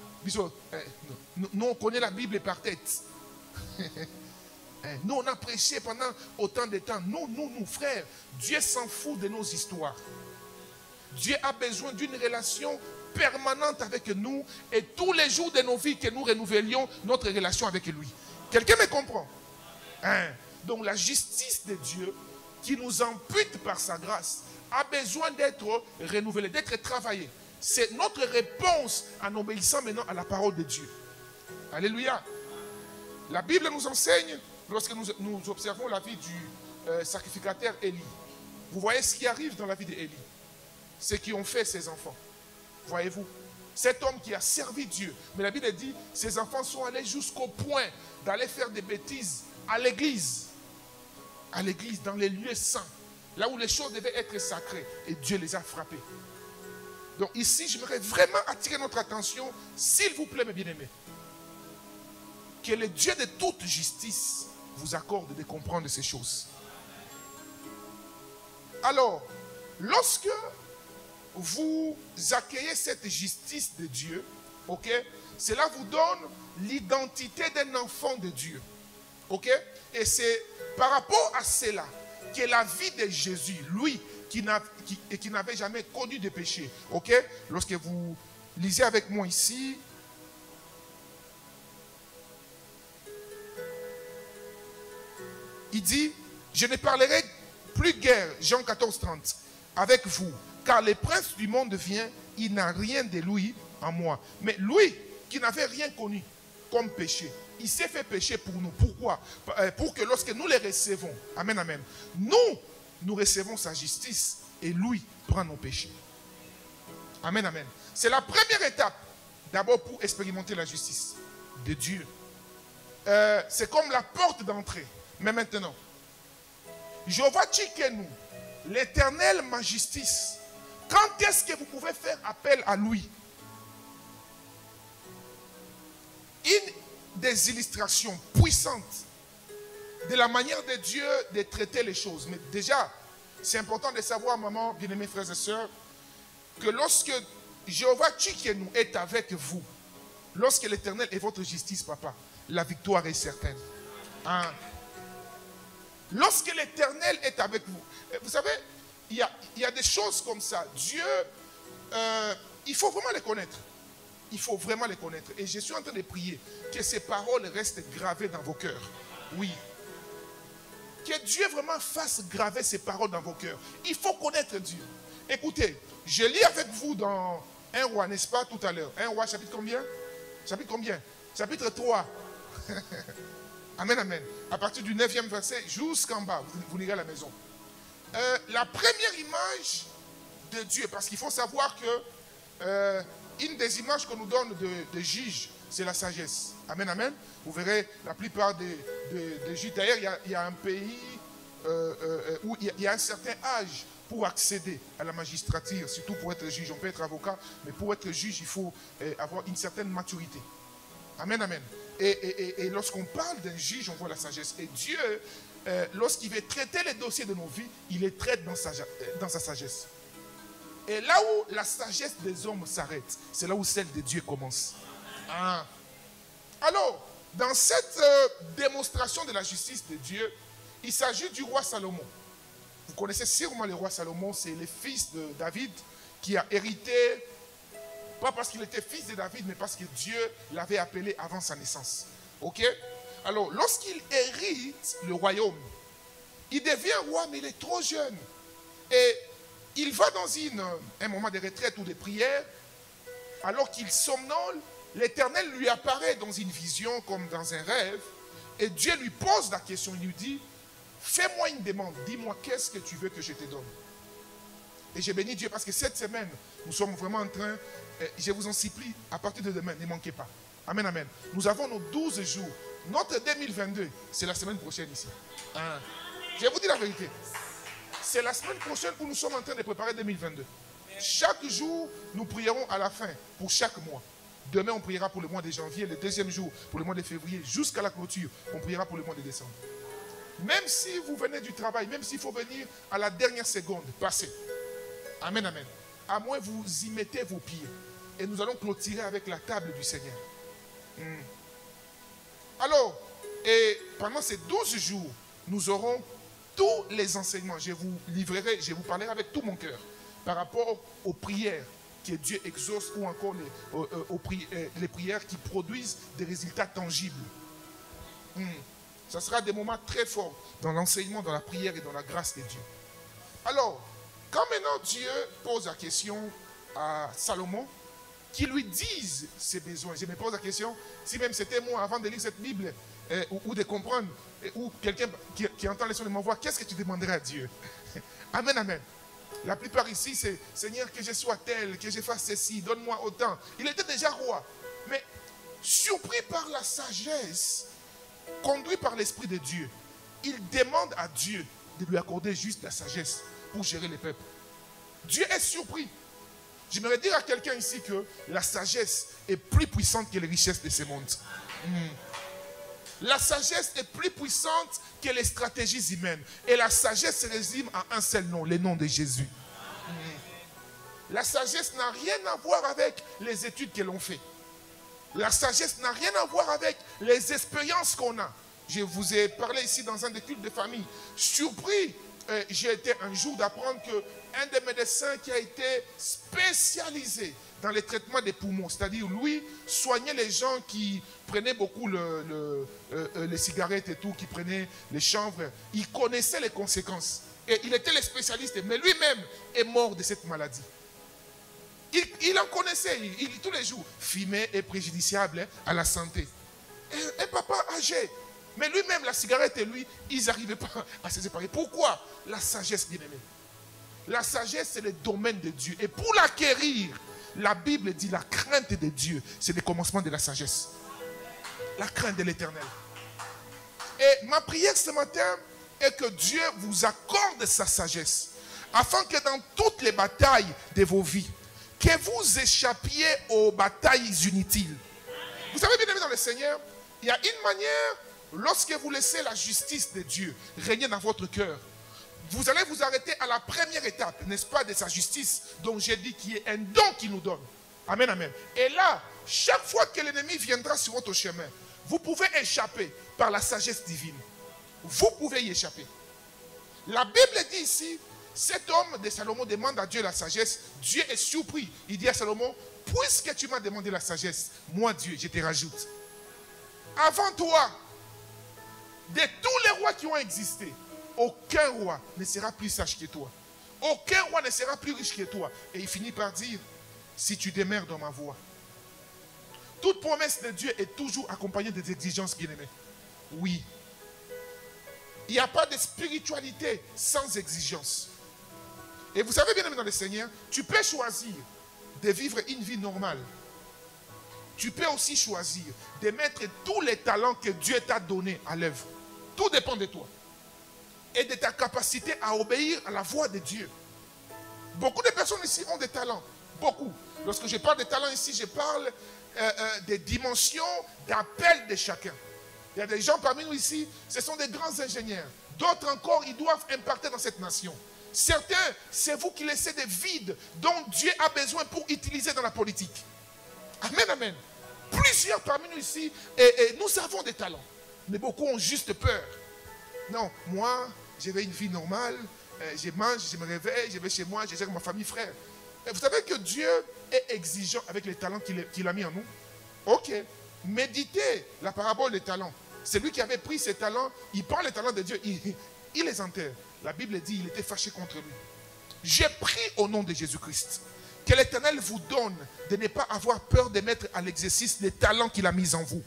nous, on connaît la Bible par tête. Nous, on a prêché pendant autant de temps. Nous, frères, Dieu s'en fout de nos histoires. Dieu a besoin d'une relation permanente avec nous et tous les jours de nos vies que nous renouvelions notre relation avec lui. Quelqu'un me comprend? Donc la justice de Dieu qui nous ampute par sa grâce a besoin d'être renouvelée, d'être travaillée. C'est notre réponse en obéissant maintenant à la parole de Dieu. Alléluia. La Bible nous enseigne, lorsque nous observons la vie du sacrificateur Élie, vous voyez ce qui arrive dans la vie d'Élie. ce qui ont fait ses enfants. Voyez-vous, cet homme qui a servi Dieu. Mais la Bible dit, ses enfants sont allés jusqu'au point d'aller faire des bêtises à l'église. À l'église, dans les lieux saints. Là où les choses devaient être sacrées. Et Dieu les a frappés. Donc ici, j'aimerais vraiment attirer notre attention, s'il vous plaît, mes bien-aimés. Que le Dieu de toute justice vous accorde de comprendre ces choses. Alors, lorsque vous accueillez cette justice de Dieu, ok, cela vous donne l'identité d'un enfant de Dieu. Ok? Et c'est par rapport à cela que la vie de Jésus, lui, qui n'avait jamais connu de péché, ok? Lorsque vous lisez avec moi ici, il dit, je ne parlerai plus guère, Jean 14, 30, avec vous, car le prince du monde vient, il n'a rien de lui en moi. Mais lui, qui n'avait rien connu comme péché, il s'est fait pécher pour nous. Pourquoi? Pour que lorsque nous les recevons, amen, amen, nous recevons sa justice et lui prend nos péchés. Amen, amen. C'est la première étape, d'abord pour expérimenter la justice de Dieu. C'est comme la porte d'entrée. Mais maintenant, Jéhovah Tchikenu, l'Éternel ma justice, quand est-ce que vous pouvez faire appel à lui? Une des illustrations puissantes de la manière de Dieu de traiter les choses. Mais déjà, c'est important de savoir, maman, bien-aimés frères et sœurs, que lorsque Jéhovah Tchikenu est avec vous, lorsque l'Éternel est votre justice, papa, la victoire est certaine. Hein? Lorsque l'Éternel est avec vous, vous savez, il y a des choses comme ça. Dieu, il faut vraiment les connaître. Il faut vraiment les connaître. Et je suis en train de prier que ces paroles restent gravées dans vos cœurs. Oui. Que Dieu vraiment fasse graver ces paroles dans vos cœurs. Il faut connaître Dieu. Écoutez, je lis avec vous dans 1 Roi, n'est-ce pas, tout à l'heure. 1 Roi, chapitre combien? Chapitre combien? Chapitre 3. Amen, amen. À partir du 9e verset jusqu'en bas, vous lirez à la maison. La première image de Dieu, parce qu'il faut savoir que une des images qu'on nous donne de juges, c'est la sagesse. Amen, amen. Vous verrez, la plupart des juges, d'ailleurs, il y a un pays où il y a un certain âge pour accéder à la magistrature, surtout pour être juge. On peut être avocat, mais pour être juge, il faut avoir une certaine maturité. Amen, amen. Et lorsqu'on parle d'un juge, on voit la sagesse. Et Dieu, lorsqu'il veut traiter les dossiers de nos vies, il les traite dans sa sagesse. Et là où la sagesse des hommes s'arrête, c'est là où celle de Dieu commence. Ah. Alors, dans cette démonstration de la justice de Dieu, il s'agit du roi Salomon. Vous connaissez sûrement le roi Salomon, c'est le fils de David qui a hérité, pas parce qu'il était fils de David, mais parce que Dieu l'avait appelé avant sa naissance. Ok? Alors, lorsqu'il hérite le royaume, il devient roi, mais il est trop jeune. Et il va dans un moment de retraite ou de prière, alors qu'il somnole, l'Éternel lui apparaît dans une vision comme dans un rêve, et Dieu lui pose la question, il lui dit, fais-moi une demande, dis-moi qu'est-ce que tu veux que je te donne. Et j'ai béni Dieu parce que cette semaine, nous sommes vraiment en train, je vous en supplie, à partir de demain, ne manquez pas. Amen, amen. Nous avons nos 12 jours. Notre 2022, c'est la semaine prochaine ici. Hein? Je vais vous dire la vérité. C'est la semaine prochaine où nous sommes en train de préparer 2022. Chaque jour, nous prierons à la fin pour chaque mois. Demain, on priera pour le mois de janvier. Le deuxième jour, pour le mois de février. Jusqu'à la clôture, on priera pour le mois de décembre. Même si vous venez du travail, même s'il faut venir à la dernière seconde, passez. Amen, amen. À moins vous y mettez vos pieds. Et nous allons clôturer avec la table du Seigneur. Alors, et pendant ces 12 jours, nous aurons tous les enseignements. Je vous livrerai, je vous parlerai avec tout mon cœur par rapport aux prières que Dieu exauce ou encore les prières qui produisent des résultats tangibles. Ça sera des moments très forts dans l'enseignement, dans la prière et dans la grâce de Dieu. Alors, quand maintenant Dieu pose la question à Salomon, qu'il lui dise ses besoins. Je me pose la question, si même c'était moi, avant de lire cette Bible, ou de comprendre, ou quelqu'un qui entend les sons de ma voix, qu'est-ce que tu demanderais à Dieu? Amen, amen. La plupart ici, c'est Seigneur, que je sois tel, que je fasse ceci, donne-moi autant. Il était déjà roi. Mais surpris par la sagesse, conduit par l'Esprit de Dieu, il demande à Dieu de lui accorder juste la sagesse pour gérer les peuples. Dieu est surpris. J'aimerais dire à quelqu'un ici que la sagesse est plus puissante que les richesses de ce monde. La sagesse est plus puissante que les stratégies humaines. Et la sagesse se résume à un seul nom, le nom de Jésus. La sagesse n'a rien à voir avec les études que l'on fait. La sagesse n'a rien à voir avec les expériences qu'on a. Je vous ai parlé ici dans un des cultes de famille. Surpris, j'ai été un jour d'apprendre qu'un des médecins qui a été spécialisé dans les traitements des poumons, c'est-à-dire lui, soignait les gens qui prenaient beaucoup les cigarettes et tout, qui prenaient les chanvres. Il connaissait les conséquences. Et il était le spécialiste, mais lui-même est mort de cette maladie. Il en connaissait, tous les jours. Fumer est préjudiciable à la santé. Un papa âgé. Mais lui-même, la cigarette et lui, ils n'arrivaient pas à se séparer. Pourquoi? La sagesse, bien-aimée. La sagesse, c'est le domaine de Dieu. Et pour l'acquérir, la Bible dit la crainte de Dieu, c'est le commencement de la sagesse. La crainte de l'Éternel. Et ma prière ce matin est que Dieu vous accorde sa sagesse, afin que dans toutes les batailles de vos vies, que vous échappiez aux batailles inutiles. Vous savez, bien aimé dans le Seigneur, il y a une manière, lorsque vous laissez la justice de Dieu régner dans votre cœur, vous allez vous arrêter à la première étape, n'est-ce pas, de sa justice, dont j'ai dit qu'il est un don qu'il nous donne. Amen, amen. Et là, chaque fois que l'ennemi viendra sur votre chemin, vous pouvez échapper par la sagesse divine. Vous pouvez y échapper. La Bible dit ici, cet homme de Salomon demande à Dieu la sagesse. Dieu est surpris. Il dit à Salomon, puisque tu m'as demandé la sagesse, moi Dieu, je te rajoute. Avant toi, de tous les rois qui ont existé, aucun roi ne sera plus sage que toi. Aucun roi ne sera plus riche que toi. Et il finit par dire, si tu demeures dans ma voie. Toute promesse de Dieu est toujours accompagnée des exigences, bien-aimées. Oui. Il n'y a pas de spiritualité sans exigence. Et vous savez, bien-aimé dans le Seigneur, tu peux choisir de vivre une vie normale. Tu peux aussi choisir de mettre tous les talents que Dieu t'a donnés à l'œuvre. Tout dépend de toi. Et de ta capacité à obéir à la voix de Dieu. Beaucoup de personnes ici ont des talents. Beaucoup. Lorsque je parle de talents ici, je parle des dimensions d'appel de chacun. Il y a des gens parmi nous ici, ce sont des grands ingénieurs. D'autres encore, ils doivent impacter dans cette nation. Certains, c'est vous qui laissez des vides dont Dieu a besoin pour utiliser dans la politique. Amen, amen. Plusieurs parmi nous ici, et nous avons des talents. Mais beaucoup ont juste peur. Non, moi, je vais une vie normale, je mange, je me réveille, je vais chez moi, je gère ma famille, frère. Et vous savez que Dieu est exigeant avec les talents qu'il a mis en nous. Ok, méditez la parabole des talents. C'est lui qui avait pris ses talents, il prend les talents de Dieu, il les enterre. La Bible dit, il était fâché contre lui. J'ai pris au nom de Jésus-Christ que l'Éternel vous donne de ne pas avoir peur de mettre à l'exercice les talents qu'il a mis en vous.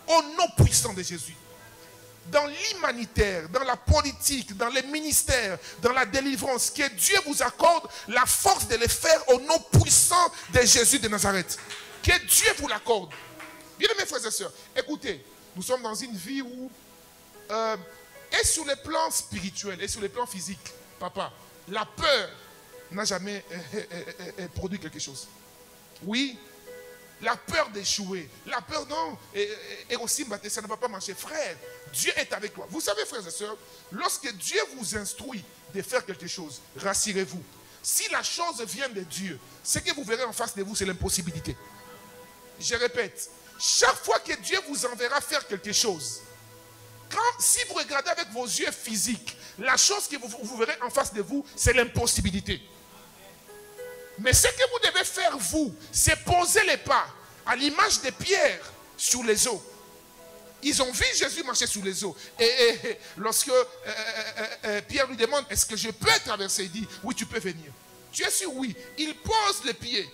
Au nom puissant de Jésus. Dans l'humanitaire, dans la politique, dans les ministères, dans la délivrance, que Dieu vous accorde la force de les faire au nom puissant de Jésus de Nazareth. Que Dieu vous l'accorde. Bien aimés frères et sœurs, écoutez, nous sommes dans une vie où, et sur le plan spirituel, et sur le plan physique, papa, la peur n'a jamais produit quelque chose. Oui, la peur d'échouer, la peur non, et aussi ça ne va pas marcher. Frère, Dieu est avec toi. Vous savez, frères et sœurs, lorsque Dieu vous instruit de faire quelque chose, rassurez-vous. Si la chose vient de Dieu, ce que vous verrez en face de vous, c'est l'impossibilité. Je répète, chaque fois que Dieu vous enverra faire quelque chose, si vous regardez avec vos yeux physiques, la chose que vous verrez en face de vous, c'est l'impossibilité. Mais ce que vous devez faire, vous, c'est poser les pas à l'image de Pierre sur les eaux. Ils ont vu Jésus marcher sur les eaux. Et lorsque Pierre lui demande, est-ce que je peux traverser? Il dit, oui, tu peux venir. Tu es sûr? Oui. Il pose les pieds.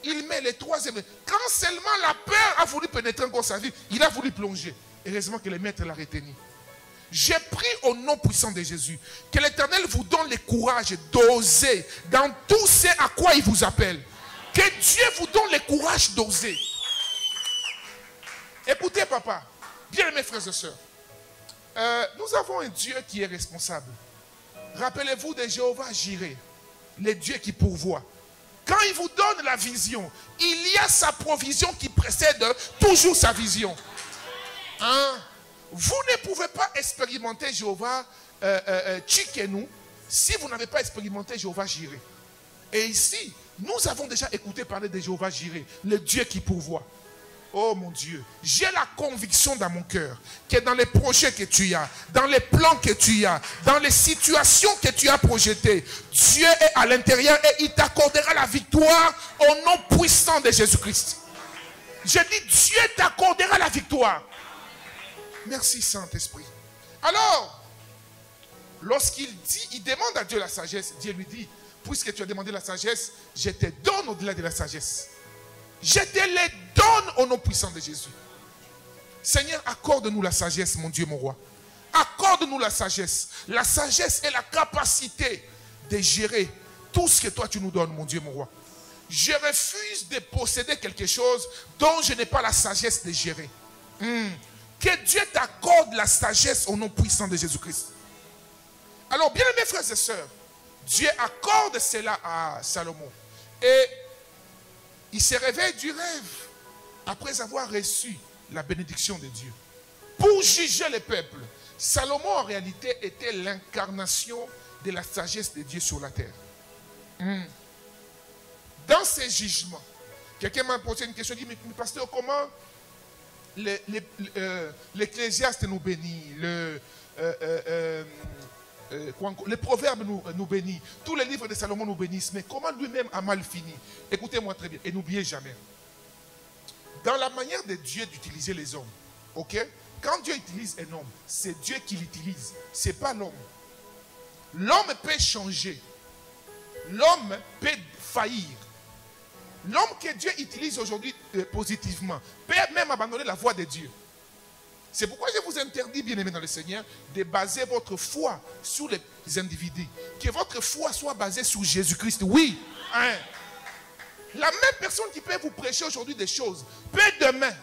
Il met les troisième. Quand seulement la peur a voulu pénétrer encore sa vie, il a voulu plonger. Heureusement que le maître l'a retenu. J'ai pris au nom puissant de Jésus que l'Éternel vous donne le courage d'oser dans tout ce à quoi il vous appelle. Que Dieu vous donne le courage d'oser. Écoutez, papa, bien mes frères et sœurs, nous avons un Dieu qui est responsable. Rappelez-vous de Jéhovah Jireh, le Dieu qui pourvoit. Quand il vous donne la vision, il y a sa provision qui précède toujours sa vision. Hein? Vous ne pouvez pas expérimenter Jéhovah Tchikenu si vous n'avez pas expérimenté Jéhovah Jireh. Et ici, nous avons déjà écouté parler de Jéhovah Jireh, le Dieu qui pourvoit. Oh mon Dieu, j'ai la conviction dans mon cœur que dans les projets que tu as, dans les plans que tu as, dans les situations que tu as projetées, Dieu est à l'intérieur et il t'accordera la victoire au nom puissant de Jésus-Christ. Je dis, Dieu t'accordera la victoire. Merci Saint-Esprit. Alors, lorsqu'il dit, il demande à Dieu la sagesse, Dieu lui dit, puisque tu as demandé la sagesse, je te donne au-delà de la sagesse. Je te les donne au nom puissant de Jésus. Seigneur, accorde-nous la sagesse, mon Dieu, mon roi. Accorde-nous la sagesse. La sagesse est la capacité de gérer tout ce que toi tu nous donnes, mon Dieu, mon roi. Je refuse de posséder quelque chose dont je n'ai pas la sagesse de gérer. Que Dieu t'accorde la sagesse au nom puissant de Jésus-Christ. Alors, bien aimés frères et sœurs, Dieu accorde cela à Salomon. Et il se réveille du rêve après avoir reçu la bénédiction de Dieu. Pour juger le peuple, Salomon en réalité était l'incarnation de la sagesse de Dieu sur la terre. Dans ces jugements, quelqu'un m'a posé une question, il dit, mais pasteur, comment l'Ecclésiaste nous bénit, les proverbes nous bénissent, tous les livres de Salomon nous bénissent, mais comment lui-même a mal fini? Écoutez-moi très bien et n'oubliez jamais, dans la manière de Dieu d'utiliser les hommes, ok? Quand Dieu utilise un homme, c'est Dieu qui l'utilise, ce n'est pas l'homme. L'homme peut changer, l'homme peut faillir. L'homme que Dieu utilise aujourd'hui positivement peut même abandonner la voie de Dieu. C'est pourquoi je vous interdis, bien-aimés dans le Seigneur, de baser votre foi sur les individus. Que votre foi soit basée sur Jésus-Christ. Oui. Hein. La même personne qui peut vous prêcher aujourd'hui des choses peut demain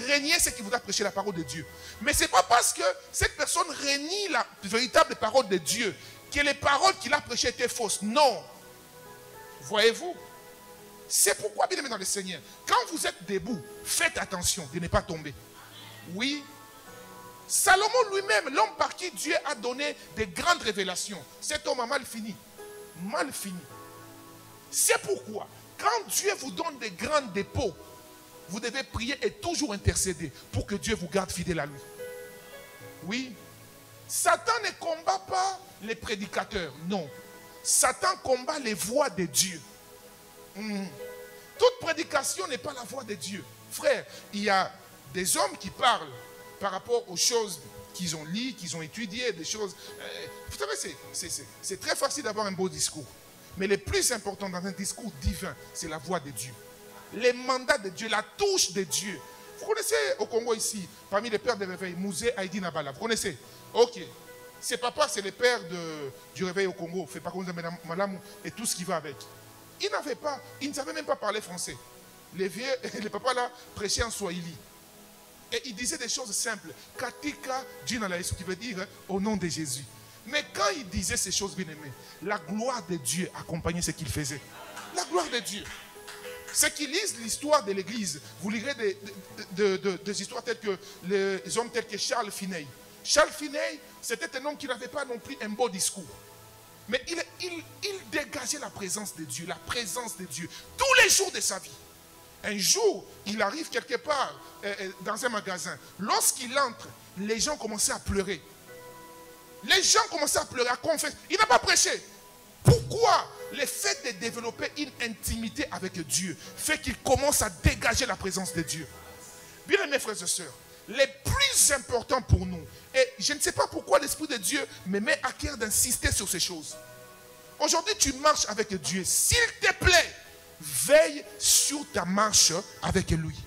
régner ce qui vous a prêché la parole de Dieu. Mais ce n'est pas parce que cette personne renie la véritable parole de Dieu que les paroles qu'il a prêchées étaient fausses. Non. Voyez-vous? C'est pourquoi, bien-aimés dans le Seigneur, quand vous êtes debout, faites attention de ne pas tomber. Oui, Salomon lui-même, l'homme par qui Dieu a donné de grandes révélations, cet homme a mal fini. Mal fini. C'est pourquoi, quand Dieu vous donne de grands dépôts, vous devez prier et toujours intercéder pour que Dieu vous garde fidèle à lui. Oui, Satan ne combat pas les prédicateurs, non. Satan combat les voix de Dieu. Toute prédication n'est pas la voix de Dieu. Frère, il y a des hommes qui parlent par rapport aux choses qu'ils ont lues, qu'ils ont étudiées, des choses... vous savez, c'est très facile d'avoir un beau discours. Mais le plus important dans un discours divin, c'est la voix de Dieu. Les mandats de Dieu, la touche de Dieu. Vous connaissez au Congo ici, parmi les pères de réveil, Mouzé Haïdi Nabala. Vous connaissez? Ok. Ses papas, c'est les pères du réveil au Congo. Fait pas comme Madame et tout ce qui va avec. Ils ne savaient même pas parler français. Les papas là prêchaient en Swahili. Et il disait des choses simples. Katika Djinalaïs, qui veut dire au nom de Jésus. Mais quand il disait ces choses bien aimées, la gloire de Dieu accompagnait ce qu'il faisait. La gloire de Dieu. Ceux qui lisent l'histoire de l'Église, vous lirez des histoires telles que les hommes tels que Charles Finney. Charles Finney, c'était un homme qui n'avait pas non plus un beau discours. Mais il dégageait la présence de Dieu, tous les jours de sa vie. Un jour, il arrive quelque part dans un magasin. Lorsqu'il entre, les gens commençaient à pleurer. Les gens commençaient à pleurer, à confesser. Il n'a pas prêché. Pourquoi? Le fait de développer une intimité avec Dieu fait qu'il commence à dégager la présence de Dieu. Bien aimés frères et sœurs, le plus important pour nous, et je ne sais pas pourquoi l'Esprit de Dieu me met à cœur d'insister sur ces choses. Aujourd'hui, tu marches avec Dieu. S'il te plaît, veille sur ta marche avec lui.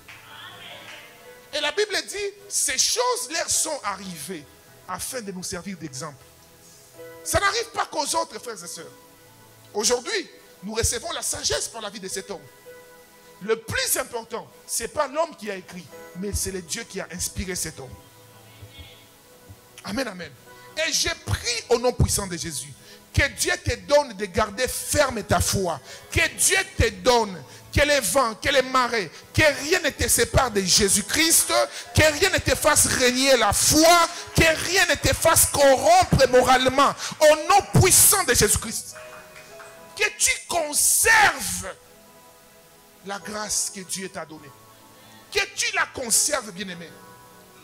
Et la Bible dit, ces choses leur sont arrivées afin de nous servir d'exemple. Ça n'arrive pas qu'aux autres, frères et sœurs. Aujourd'hui, nous recevons la sagesse par la vie de cet homme. Le plus important, ce n'est pas l'homme qui a écrit, mais c'est le Dieu qui a inspiré cet homme. Amen, amen. Et j'ai pris au nom puissant de Jésus, que Dieu te donne de garder ferme ta foi. Que Dieu te donne, que les vents, que les marées, que rien ne te sépare de Jésus-Christ, que rien ne te fasse régner la foi, que rien ne te fasse corrompre moralement. Au nom puissant de Jésus-Christ. Que tu conserves la grâce que Dieu t'a donnée. Que tu la conserves, bien-aimé.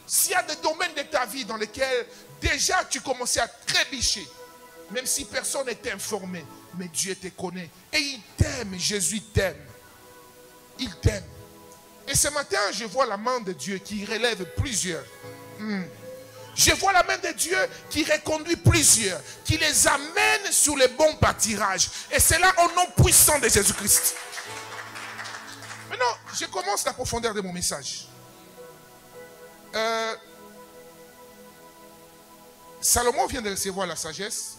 S'il y a des domaines de ta vie dans lesquels déjà tu commençais à trébucher, même si personne n'est informé, mais Dieu te connaît. Et il t'aime, Jésus t'aime. Il t'aime. Et ce matin, je vois la main de Dieu qui relève plusieurs. Je vois la main de Dieu qui reconduit plusieurs, qui les amène sur le bon pâturage. Et c'est là au nom puissant de Jésus-Christ. Maintenant, je commence la profondeur de mon message. Salomon vient de recevoir la sagesse.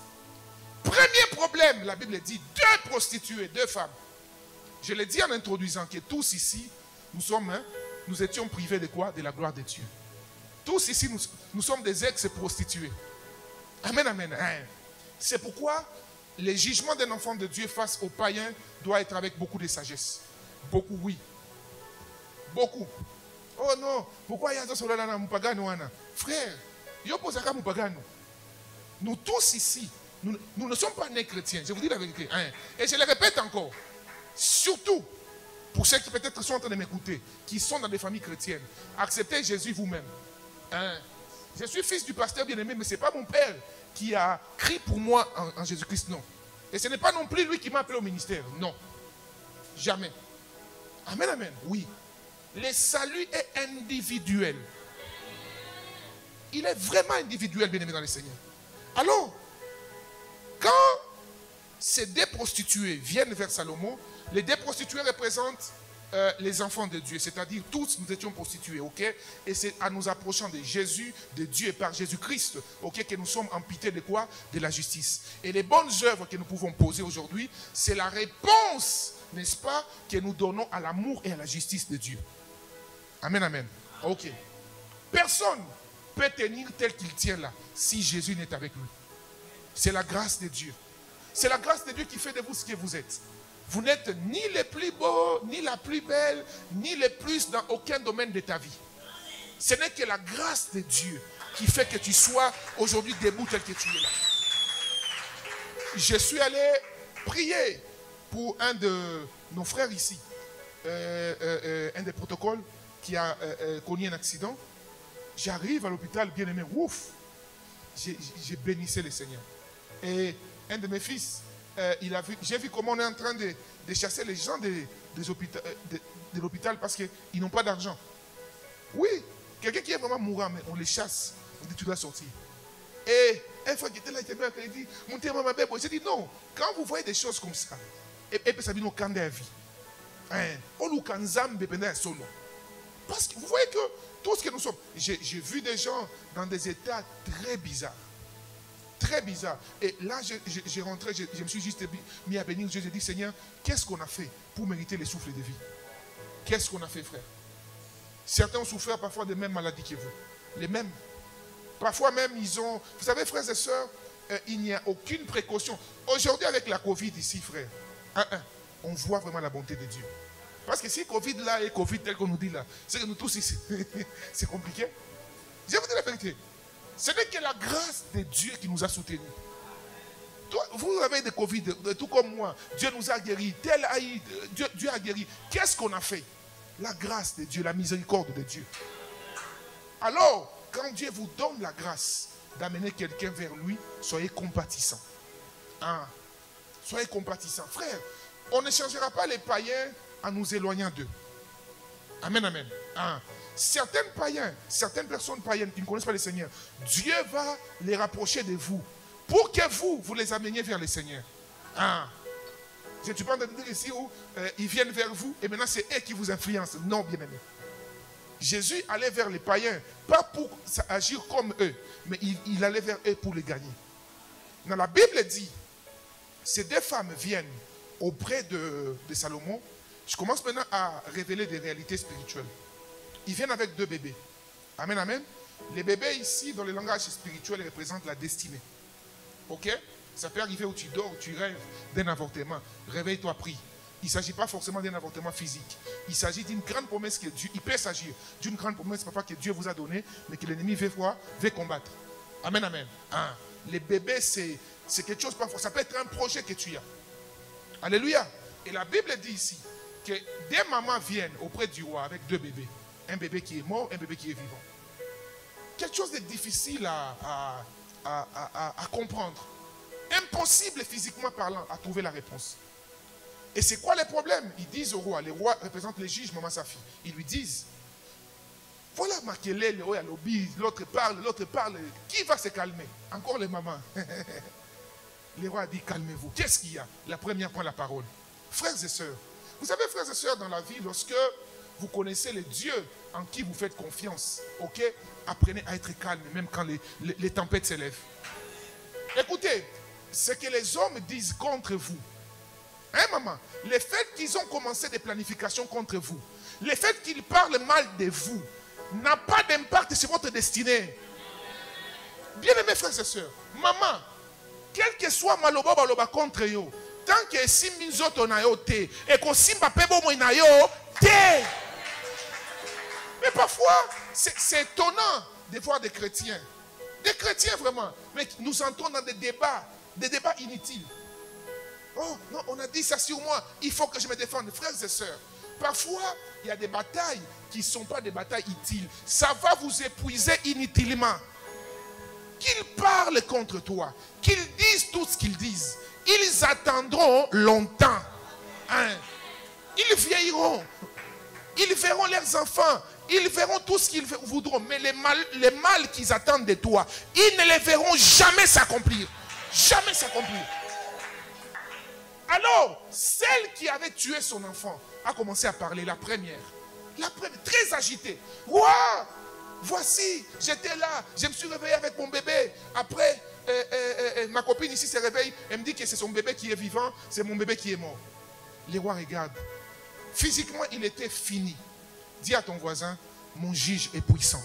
Premier problème, la Bible dit, 2 prostituées, 2 femmes. Je l'ai dit en introduisant que tous ici, nous étions privés de quoi? De la gloire de Dieu. Tous ici, nous sommes des ex-prostituées. Amen, amen. C'est pourquoi le jugement d'un enfant de Dieu face aux païens doit être avec beaucoup de sagesse. Beaucoup, oui. Beaucoup. Oh non, pourquoi il y a ça Moupagano? Frère, yo posaka Moupagano. Nous tous ici, nous ne sommes pas nés chrétiens. Je vous dis la vérité. Et je le répète encore. Surtout, pour ceux qui peut-être sont en train de m'écouter, qui sont dans des familles chrétiennes, acceptez Jésus vous-même. Je suis fils du pasteur bien-aimé, mais ce n'est pas mon père qui a crié pour moi en Jésus-Christ, non. Et ce n'est pas non plus lui qui m'a appelé au ministère, non. Jamais. Amen, amen, oui. Le salut est individuel. Il est vraiment individuel, bien-aimé dans le Seigneur. Alors, quand ces 2 prostituées viennent vers Salomon, les 2 prostituées représentent les enfants de Dieu, c'est-à-dire tous nous étions prostitués, ok? Et c'est en nous approchant de Jésus, de Dieu et par Jésus-Christ, ok, que nous sommes amputés de quoi? De la justice. Et les bonnes œuvres que nous pouvons poser aujourd'hui, c'est la réponse, n'est-ce pas, que nous donnons à l'amour et à la justice de Dieu. Amen, amen. Ok. Personne ne peut tenir tel qu'il tient là, si Jésus n'est avec lui. C'est la grâce de Dieu. C'est la grâce de Dieu qui fait de vous ce que vous êtes. Vous n'êtes ni les plus beaux, ni la plus belle, ni les plus dans aucun domaine de ta vie. Ce n'est que la grâce de Dieu qui fait que tu sois aujourd'hui debout tel que tu es là. Je suis allé prier pour un de nos frères ici, un des protocoles qui a connu un accident. J'arrive à l'hôpital, bien aimé, ouf, j'ai bénissé le Seigneur. Et un de mes fils, j'ai vu comment on est en train de chasser les gens de l'hôpital parce qu'ils n'ont pas d'argent. Oui, quelqu'un qui est vraiment mourant, mais on les chasse. On dit tu dois sortir. Et un frère qui était là, il dit, j'ai dit non, quand vous voyez des choses comme ça, et puis ça vient au camp de la vie. Parce que vous voyez que tout ce que nous sommes, j'ai vu des gens dans des états très bizarres. Très bizarre. Et là, j'ai rentré, je me suis juste mis à bénir Dieu. J'ai dit, Seigneur, qu'est-ce qu'on a fait pour mériter les souffles de vie? Qu'est-ce qu'on a fait, frère? Certains ont souffert parfois des mêmes maladies que vous. Les mêmes. Parfois même, ils ont... Vous savez, frères et sœurs, il n'y a aucune précaution. Aujourd'hui, avec la Covid ici, frère, on voit vraiment la bonté de Dieu. Parce que si Covid là et Covid tel qu'on nous dit là, c'est que nous tous ici, c'est compliqué. Je vous dis la vérité. Ce n'est que la grâce de Dieu qui nous a soutenus. Toi, vous avez des Covid, tout comme moi. Dieu nous a guéris. Dieu a guéri. Qu'est-ce qu'on a fait? La grâce de Dieu, la miséricorde de Dieu. Alors, quand Dieu vous donne la grâce d'amener quelqu'un vers lui, soyez compatissants. Soyez compatissants. Frère, on ne changera pas les païens en nous éloignant d'eux. Amen, amen. Certains païens, certaines personnes païennes qui ne connaissent pas le Seigneur, Dieu va les rapprocher de vous pour que vous les ameniez vers le Seigneur. Je ne suis pas en train de dire ici où ils viennent vers vous et maintenant c'est eux qui vous influencent. Non, bien aimé. Jésus allait vers les païens, pas pour agir comme eux, mais il allait vers eux pour les gagner. Dans la Bible dit, ces deux femmes viennent auprès de Salomon. Je commence maintenant à révéler des réalités spirituelles. Ils viennent avec deux bébés. Amen, amen. Les bébés ici, dans le langage spirituel, représentent la destinée. Ok? Ça peut arriver où tu dors, tu rêves d'un avortement. Réveille-toi, prie. Il ne s'agit pas forcément d'un avortement physique. Il s'agit d'une grande promesse que Dieu, il peut s'agir d'une grande promesse, parfois que Dieu vous a donnée, mais que l'ennemi veut voir, veut combattre. Amen, amen. Hein? Les bébés, c'est quelque chose, parfois, ça peut être un projet que tu as. Alléluia. Et la Bible dit ici que des mamans viennent auprès du roi avec deux bébés. Un bébé qui est mort, un bébé qui est vivant. Quelque chose de difficile à comprendre. Impossible physiquement parlant à trouver la réponse. Et c'est quoi le problème? Ils disent au roi, les rois représentent les juges, maman sa fille. Ils lui disent, voilà Makelele, le roi à lobby, l'autre parle. Qui va se calmer? Encore les mamans. Le roi a dit, calmez-vous. Qu'est-ce qu'il y a? La première prend la parole. Frères et sœurs, vous savez, frères et sœurs, dans la vie, lorsque vous connaissez le Dieu en qui vous faites confiance, ok, apprenez à être calme, même quand les tempêtes s'élèvent. Écoutez, ce que les hommes disent contre vous, hein maman, le fait qu'ils ont commencé des planifications contre vous, le fait qu'ils parlent mal de vous, n'a pas d'impact sur votre destinée. Bien-aimés frères et sœurs, maman, quel que soit maloba baloba contre yo, tant que si minzoto na yo te, et que simba pebo mo na yo te. Mais parfois, c'est étonnant de voir des chrétiens vraiment, mais nous entrons dans des débats inutiles. Oh non, on a dit ça sur moi, il faut que je me défende. Frères et sœurs, parfois, il y a des batailles qui ne sont pas des batailles utiles. Ça va vous épuiser inutilement. Qu'ils parlent contre toi, qu'ils disent tout ce qu'ils disent, ils attendront longtemps. Hein? Ils vieilliront. Ils verront leurs enfants. Ils verront tout ce qu'ils voudront. Mais les mal qu'ils attendent de toi, ils ne les verront jamais s'accomplir. Jamais s'accomplir. Alors, celle qui avait tué son enfant a commencé à parler, la première, très agitée. Ouah, voici, j'étais là, je me suis réveillé avec mon bébé. Après, ma copine ici se réveille, elle me dit que c'est son bébé qui est vivant, c'est mon bébé qui est mort. Les rois regardent. Physiquement, il était fini. Dis à ton voisin, mon juge est puissant.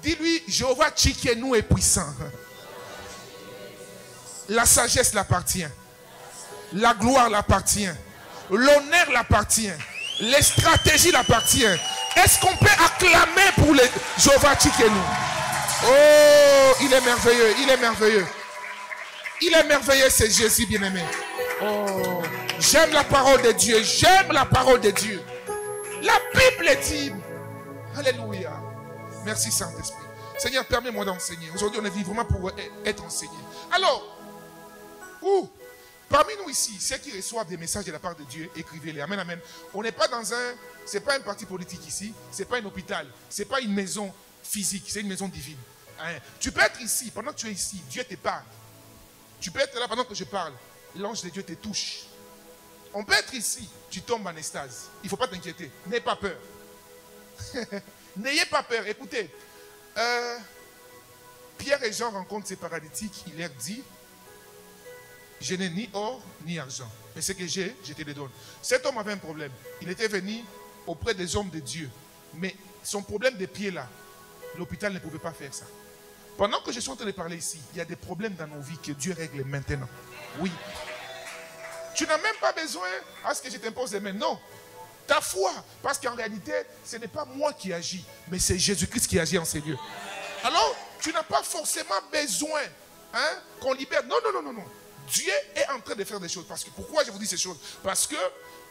Dis-lui, Jéhovah Tchikenu est puissant. La sagesse l'appartient. La gloire l'appartient. L'honneur l'appartient. Les stratégies l'appartiennent. Est-ce qu'on peut acclamer pour les Jéhovah Tchikenu? Oh, il est merveilleux, il est merveilleux. Il est merveilleux, c'est Jésus bien-aimé. Oh, j'aime la parole de Dieu, j'aime la parole de Dieu. La Bible dit, alléluia. Merci Saint-Esprit. Seigneur, permets-moi d'enseigner. Aujourd'hui, on est venu vraiment pour être enseigné. Alors, parmi nous ici, ceux qui reçoivent des messages de la part de Dieu, écrivez-les. Amen, amen. On n'est pas dans c'est pas un parti politique ici, c'est pas un hôpital, c'est pas une maison physique, c'est une maison divine. Hein? Tu peux être ici, pendant que tu es ici, Dieu te parle. Tu peux être là pendant que je parle, l'ange de Dieu te touche. On peut être ici, tu tombes en extase. Il ne faut pas t'inquiéter, n'aie pas peur. N'ayez pas peur. Écoutez, Pierre et Jean rencontrent ces paralytiques, il leur dit, je n'ai ni or ni argent, mais ce que j'ai, je te le donne. Cet homme avait un problème. Il était venu auprès des hommes de Dieu, mais son problème de pied là, l'hôpital ne pouvait pas faire ça. Pendant que je suis en train de parler ici, il y a des problèmes dans nos vies que Dieu règle maintenant. Oui. Tu n'as même pas besoin à ce que je t'impose les mains. Non. Ta foi. Parce qu'en réalité, ce n'est pas moi qui agis, mais c'est Jésus-Christ qui agit en ces lieux. Alors, tu n'as pas forcément besoin qu'on libère. Non, non, non, non, non. Dieu est en train de faire des choses. Parce que, pourquoi je vous dis ces choses? Parce que,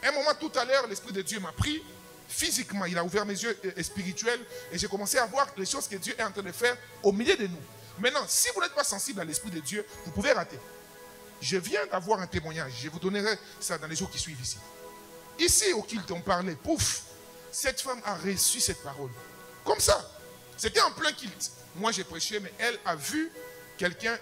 un moment tout à l'heure, l'Esprit de Dieu m'a pris. Physiquement, il a ouvert mes yeux spirituels et j'ai commencé à voir les choses que Dieu est en train de faire au milieu de nous. Maintenant, si vous n'êtes pas sensible à l'Esprit de Dieu, vous pouvez rater. Je viens d'avoir un témoignage. Je vous donnerai ça dans les jours qui suivent ici. Ici, au culte, on parlait. Pouf, cette femme a reçu cette parole. Comme ça. C'était en plein culte. Moi, j'ai prêché, mais elle a vu quelqu'un.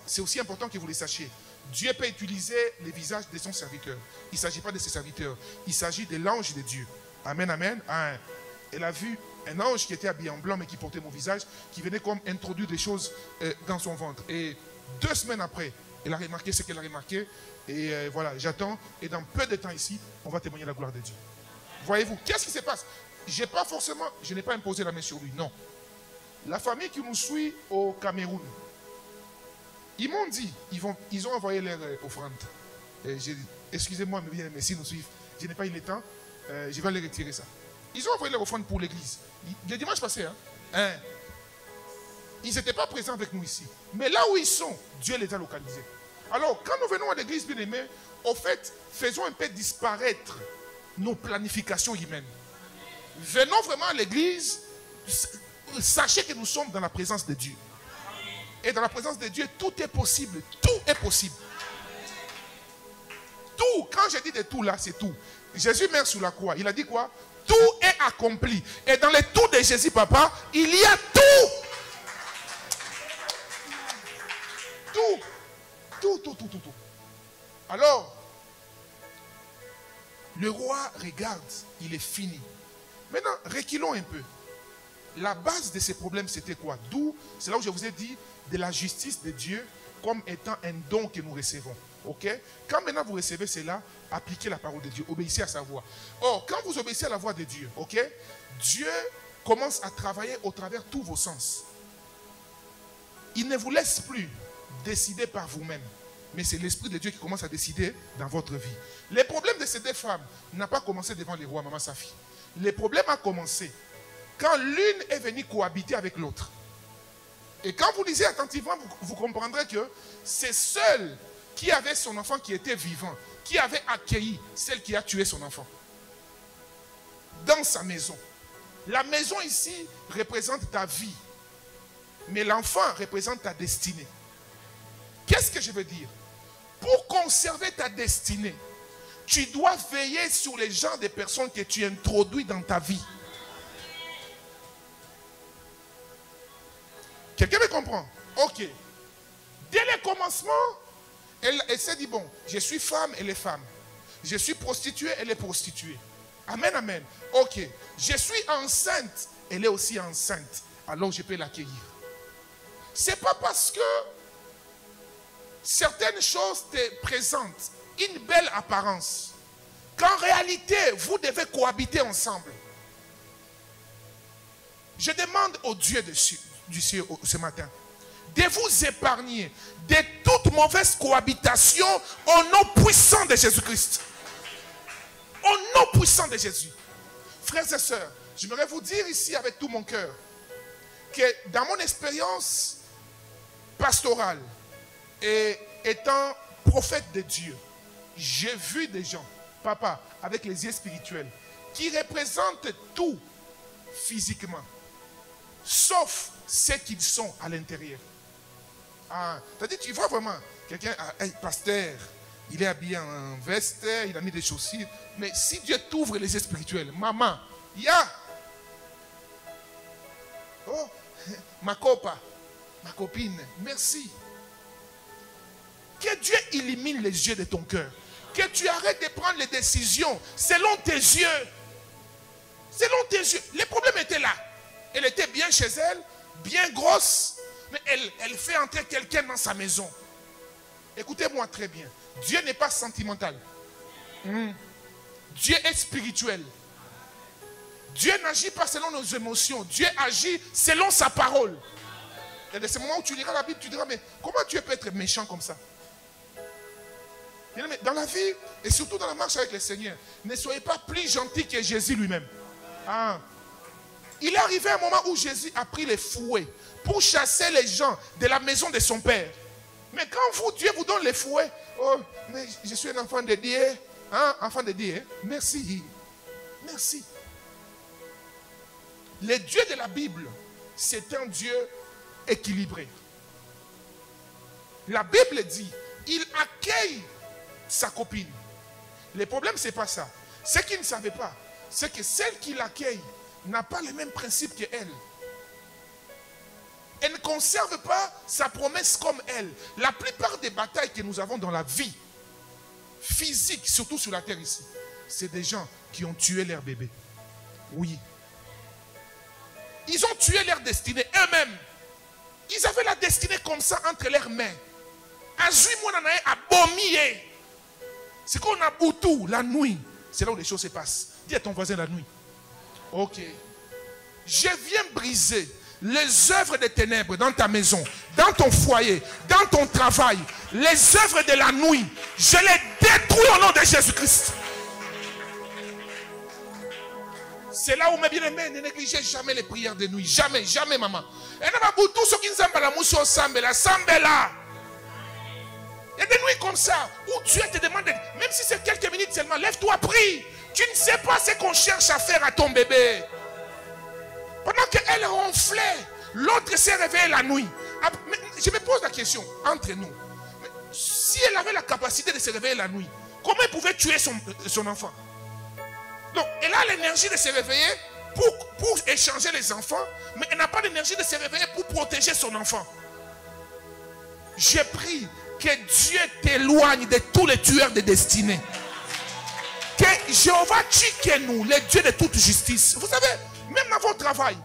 C'est aussi important que vous le sachiez. Dieu peut utiliser les visages de son serviteur. Il ne s'agit pas de ses serviteurs. Il s'agit de l'ange de Dieu. Amen, amen. Elle a vu un ange qui était habillé en blanc mais qui portait mon visage, qui venait comme introduire des choses dans son ventre. Et 2 semaines après, elle a remarqué ce qu'elle a remarqué. Et voilà, j'attends. Et dans peu de temps ici, on va témoigner la gloire de Dieu. Voyez-vous, qu'est-ce qui se passe? Je n'ai pas imposé la main sur lui, non. La famille qui nous suit au Cameroun, ils m'ont dit, ils ont envoyé leur offrande. J'ai dit, excusez-moi, mais s'ils nous suivent, je n'ai pas eu le temps, je vais aller retirer ça. Ils ont envoyé leur offrande pour l'église. Le dimanche passé, ils n'étaient pas présents avec nous ici. Mais là où ils sont, Dieu les a localisés. Alors, quand nous venons à l'église, bien aimé, au fait, faisons un peu disparaître nos planifications humaines. Venons vraiment à l'église, sachez que nous sommes dans la présence de Dieu. Et dans la présence de Dieu, tout est possible. Tout est possible. Tout, quand je dis de tout là, c'est tout. Jésus meurt sur la croix. Il a dit quoi? Tout est accompli. Et dans les tout de Jésus, papa, il y a tout. Tout. Tout. Alors, le roi regarde, il est fini. Maintenant, reculons un peu. La base de ces problèmes, c'était quoi? D'où, c'est là où je vous ai dit, de la justice de Dieu comme étant un don que nous recevons. Ok? Quand maintenant vous recevez cela, appliquez la parole de Dieu, obéissez à sa voix. Or, quand vous obéissez à la voix de Dieu, ok? Dieu commence à travailler au travers tous vos sens. Il ne vous laisse plus décider par vous-même. Mais c'est l'Esprit de Dieu qui commence à décider dans votre vie. Les problèmes de ces 2 femmes n'ont pas commencé devant les rois, maman Safi. Les problèmes ont commencé quand l'une est venue cohabiter avec l'autre. Et quand vous lisez attentivement, vous comprendrez que c'est seul qui avait son enfant qui était vivant, qui avait accueilli celle qui a tué son enfant. Dans sa maison. La maison ici représente ta vie. Mais l'enfant représente ta destinée. Qu'est-ce que je veux dire? Pour conserver ta destinée, tu dois veiller sur les gens des personnes que tu introduis dans ta vie. Quelqu'un me comprend? Ok. Dès le commencement, elle s'est dit, bon, je suis femme, elle est femme. Je suis prostituée, elle est prostituée. Amen, amen. Ok. Je suis enceinte, elle est aussi enceinte. Alors je peux l'accueillir. Ce n'est pas parce que certaines choses te présentent une belle apparence qu'en réalité, vous devez cohabiter ensemble. Je demande au Dieu du ciel ce matin de vous épargner de toute mauvaise cohabitation au nom puissant de Jésus-Christ. Au nom puissant de Jésus. Frères et sœurs, j'aimerais vous dire ici avec tout mon cœur que dans mon expérience pastorale et étant prophète de Dieu, j'ai vu des gens, papa, avec les yeux spirituels, qui représentent tout physiquement, sauf ce qu'ils sont à l'intérieur. C'est-à-dire, tu vois vraiment quelqu'un, hey, pasteur, il est habillé en veste, il a mis des chaussures, mais si Dieu t'ouvre les yeux spirituels, maman, il y a, oh, ma copine, merci. Que Dieu illumine les yeux de ton cœur. Que tu arrêtes de prendre les décisions selon tes yeux. Selon tes yeux. Les problèmes étaient là. Elle était bien chez elle, bien grosse, mais elle fait entrer quelqu'un dans sa maison. Écoutez-moi très bien. Dieu n'est pas sentimental. Dieu est spirituel. Dieu n'agit pas selon nos émotions. Dieu agit selon sa parole. Il y a des moments où tu liras la Bible, tu diras, mais comment Dieu peut être méchant comme ça? Dans la vie, et surtout dans la marche avec le Seigneur, ne soyez pas plus gentil que Jésus lui-même. Il est arrivé un moment où Jésus a pris les fouets pour chasser les gens de la maison de son Père. Mais quand Dieu vous donne les fouets, oh, mais je suis un enfant de Dieu. Enfant de Dieu, merci. Merci. Le Dieu de la Bible, c'est un Dieu équilibré. La Bible dit, il accueille sa copine. Le problème, ce n'est pas ça. Ce qu'il ne savait pas, c'est que celle qui l'accueille n'a pas les mêmes principes qu'elle. Elle ne conserve pas sa promesse comme elle. La plupart des batailles que nous avons dans la vie physique, surtout sur la terre ici, c'est des gens qui ont tué leur bébé. Oui. Ils ont tué leur destinée eux-mêmes. Ils avaient la destinée comme ça entre leurs mains. C'est qu'on a Boutou, la nuit. C'est là où les choses se passent. Dis à ton voisin la nuit. Ok. Je viens briser les œuvres des ténèbres dans ta maison, dans ton foyer, dans ton travail. Les œuvres de la nuit, je les détruis au nom de Jésus-Christ. C'est là où mes bien-aimés, ne négligez jamais les prières de nuit. Jamais, jamais, maman. Et il y a des nuits comme ça où Dieu te demande, même si c'est quelques minutes seulement, lève-toi, prie. Tu ne sais pas ce qu'on cherche à faire à ton bébé. Pendant qu'elle ronflait, l'autre s'est réveillé la nuit. Je me pose la question, entre nous, si elle avait la capacité de se réveiller la nuit, comment elle pouvait tuer son enfant? Donc, elle a l'énergie de se réveiller pour échanger les enfants, mais elle n'a pas l'énergie de se réveiller pour protéger son enfant. Je prie que Dieu t'éloigne de tous les tueurs de destinée. Que Jéhovah Tchikenu, le Dieu de toute justice. Vous savez, même dans votre travail,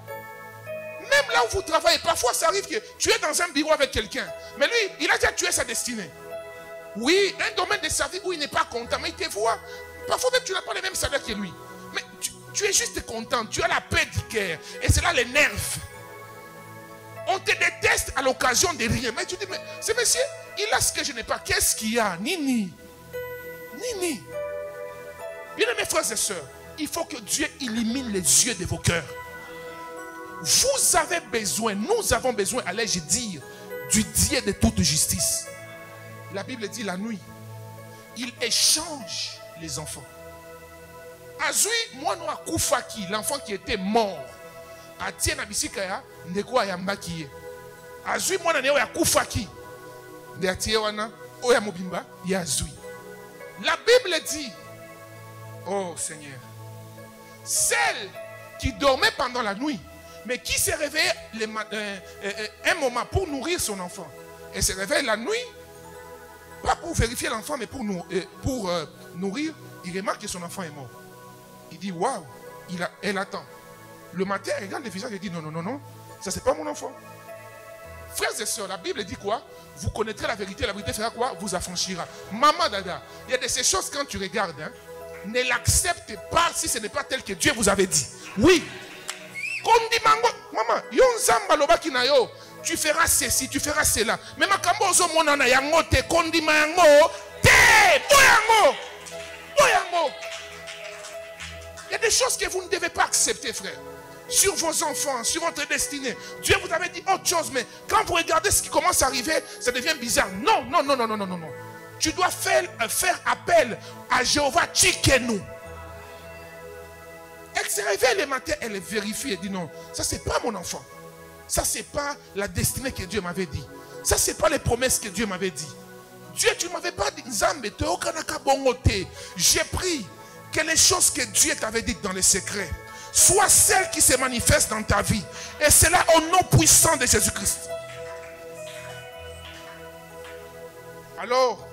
même là où vous travaillez, parfois ça arrive que tu es dans un bureau avec quelqu'un, mais lui, il a déjà tué sa destinée. Oui, un domaine de sa vie où il n'est pas content, mais il te voit. Parfois même tu n'as pas le même salaire que lui. Mais tu es juste content, tu as la paix du cœur. Et cela l'énerve. On te déteste à l'occasion de rien. Mais tu dis, mais ce monsieur, il a ce que je n'ai pas. Qu'est-ce qu'il y a? Nini. Nini. Bien mes frères et sœurs, il faut que Dieu illumine les yeux de vos cœurs. Vous avez besoin, nous avons besoin, allais-je dire, du Dieu de toute justice. La Bible dit la nuit, il échange les enfants. Azui, moi, nous, Koufaki, l'enfant qui était mort, a tien abisikaya, ndeko ayambaki. Azui, moi, nous, Koufaki, de atie wana, oya mobimba, yazui. La Bible dit, oh Seigneur, celle qui dormait pendant la nuit, mais qui s'est réveillée un moment pour nourrir son enfant, elle se réveille la nuit, pas pour vérifier l'enfant, mais pour nourrir, il remarque que son enfant est mort. Il dit, waouh, elle attend. Le matin, elle regarde le visage et dit, non, non, non, non, ça c'est pas mon enfant. Frères et sœurs, la Bible dit quoi? Vous connaîtrez la vérité fera quoi? Vous affranchira. Maman, dada, il y a de ces choses quand tu regardes, hein, ne l'acceptez pas si ce n'est pas tel que Dieu vous avait dit. Oui. Maman, tu feras ceci, tu feras cela. Mais ma kambo zo monana yango te kondima yango te boyango. Boyango. Il y a des choses que vous ne devez pas accepter, frère. Sur vos enfants, sur votre destinée. Dieu vous avait dit autre chose, mais quand vous regardez ce qui commence à arriver, ça devient bizarre. Non, non, non, non, non, non, non. Tu dois faire appel à Jéhovah Tchikenu. Elle se réveille le matin, elle vérifie et dit non, ça c'est pas mon enfant. Ça c'est pas la destinée que Dieu m'avait dit. Ça c'est pas les promesses que Dieu m'avait dit. Dieu, tu ne m'avais pas dit Nzambe, j'ai pris que les choses que Dieu t'avait dites dans les secrets soient celles qui se manifestent dans ta vie. Et c'est là au nom puissant de Jésus-Christ. Alors,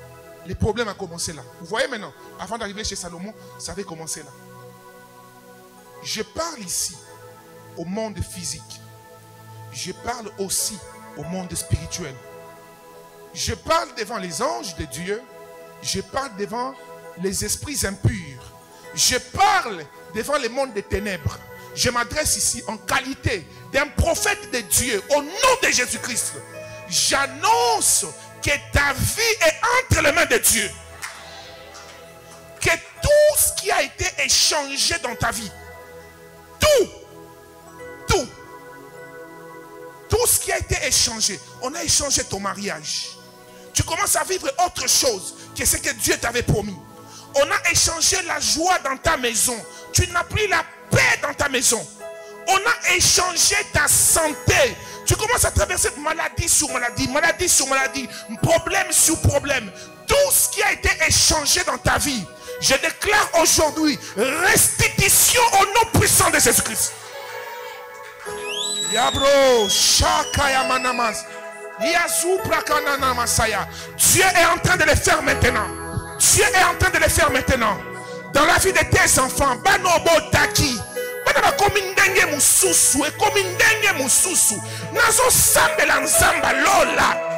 le problème a commencé là. Vous voyez maintenant, avant d'arriver chez Salomon, ça avait commencé là. Je parle ici au monde physique. Je parle aussi au monde spirituel. Je parle devant les anges de Dieu. Je parle devant les esprits impurs. Je parle devant le monde des ténèbres. Je m'adresse ici en qualité d'un prophète de Dieu. Au nom de Jésus-Christ, j'annonce que ta vie est entre les mains de Dieu. Que tout ce qui a été échangé dans ta vie, tout ce qui a été échangé, on a échangé ton mariage. Tu commences à vivre autre chose que ce que Dieu t'avait promis. On a échangé la joie dans ta maison. Tu n'as plus la paix dans ta maison. On a échangé ta santé. Tu commences à traverser maladie sur maladie, maladie sur maladie, problème sur problème. Tout ce qui a été échangé dans ta vie, je déclare aujourd'hui restitution au nom puissant de Jésus-Christ. Yabro, Shakaya Manamas, Yazuprakana Masaya. Dieu est en train de le faire maintenant. Dieu est en train de le faire maintenant. Dans la vie de tes enfants, Banobo Taki, ekomi ndenge mosusu, ekomi ndenge mosusu. Nazo sambela nzamba lola.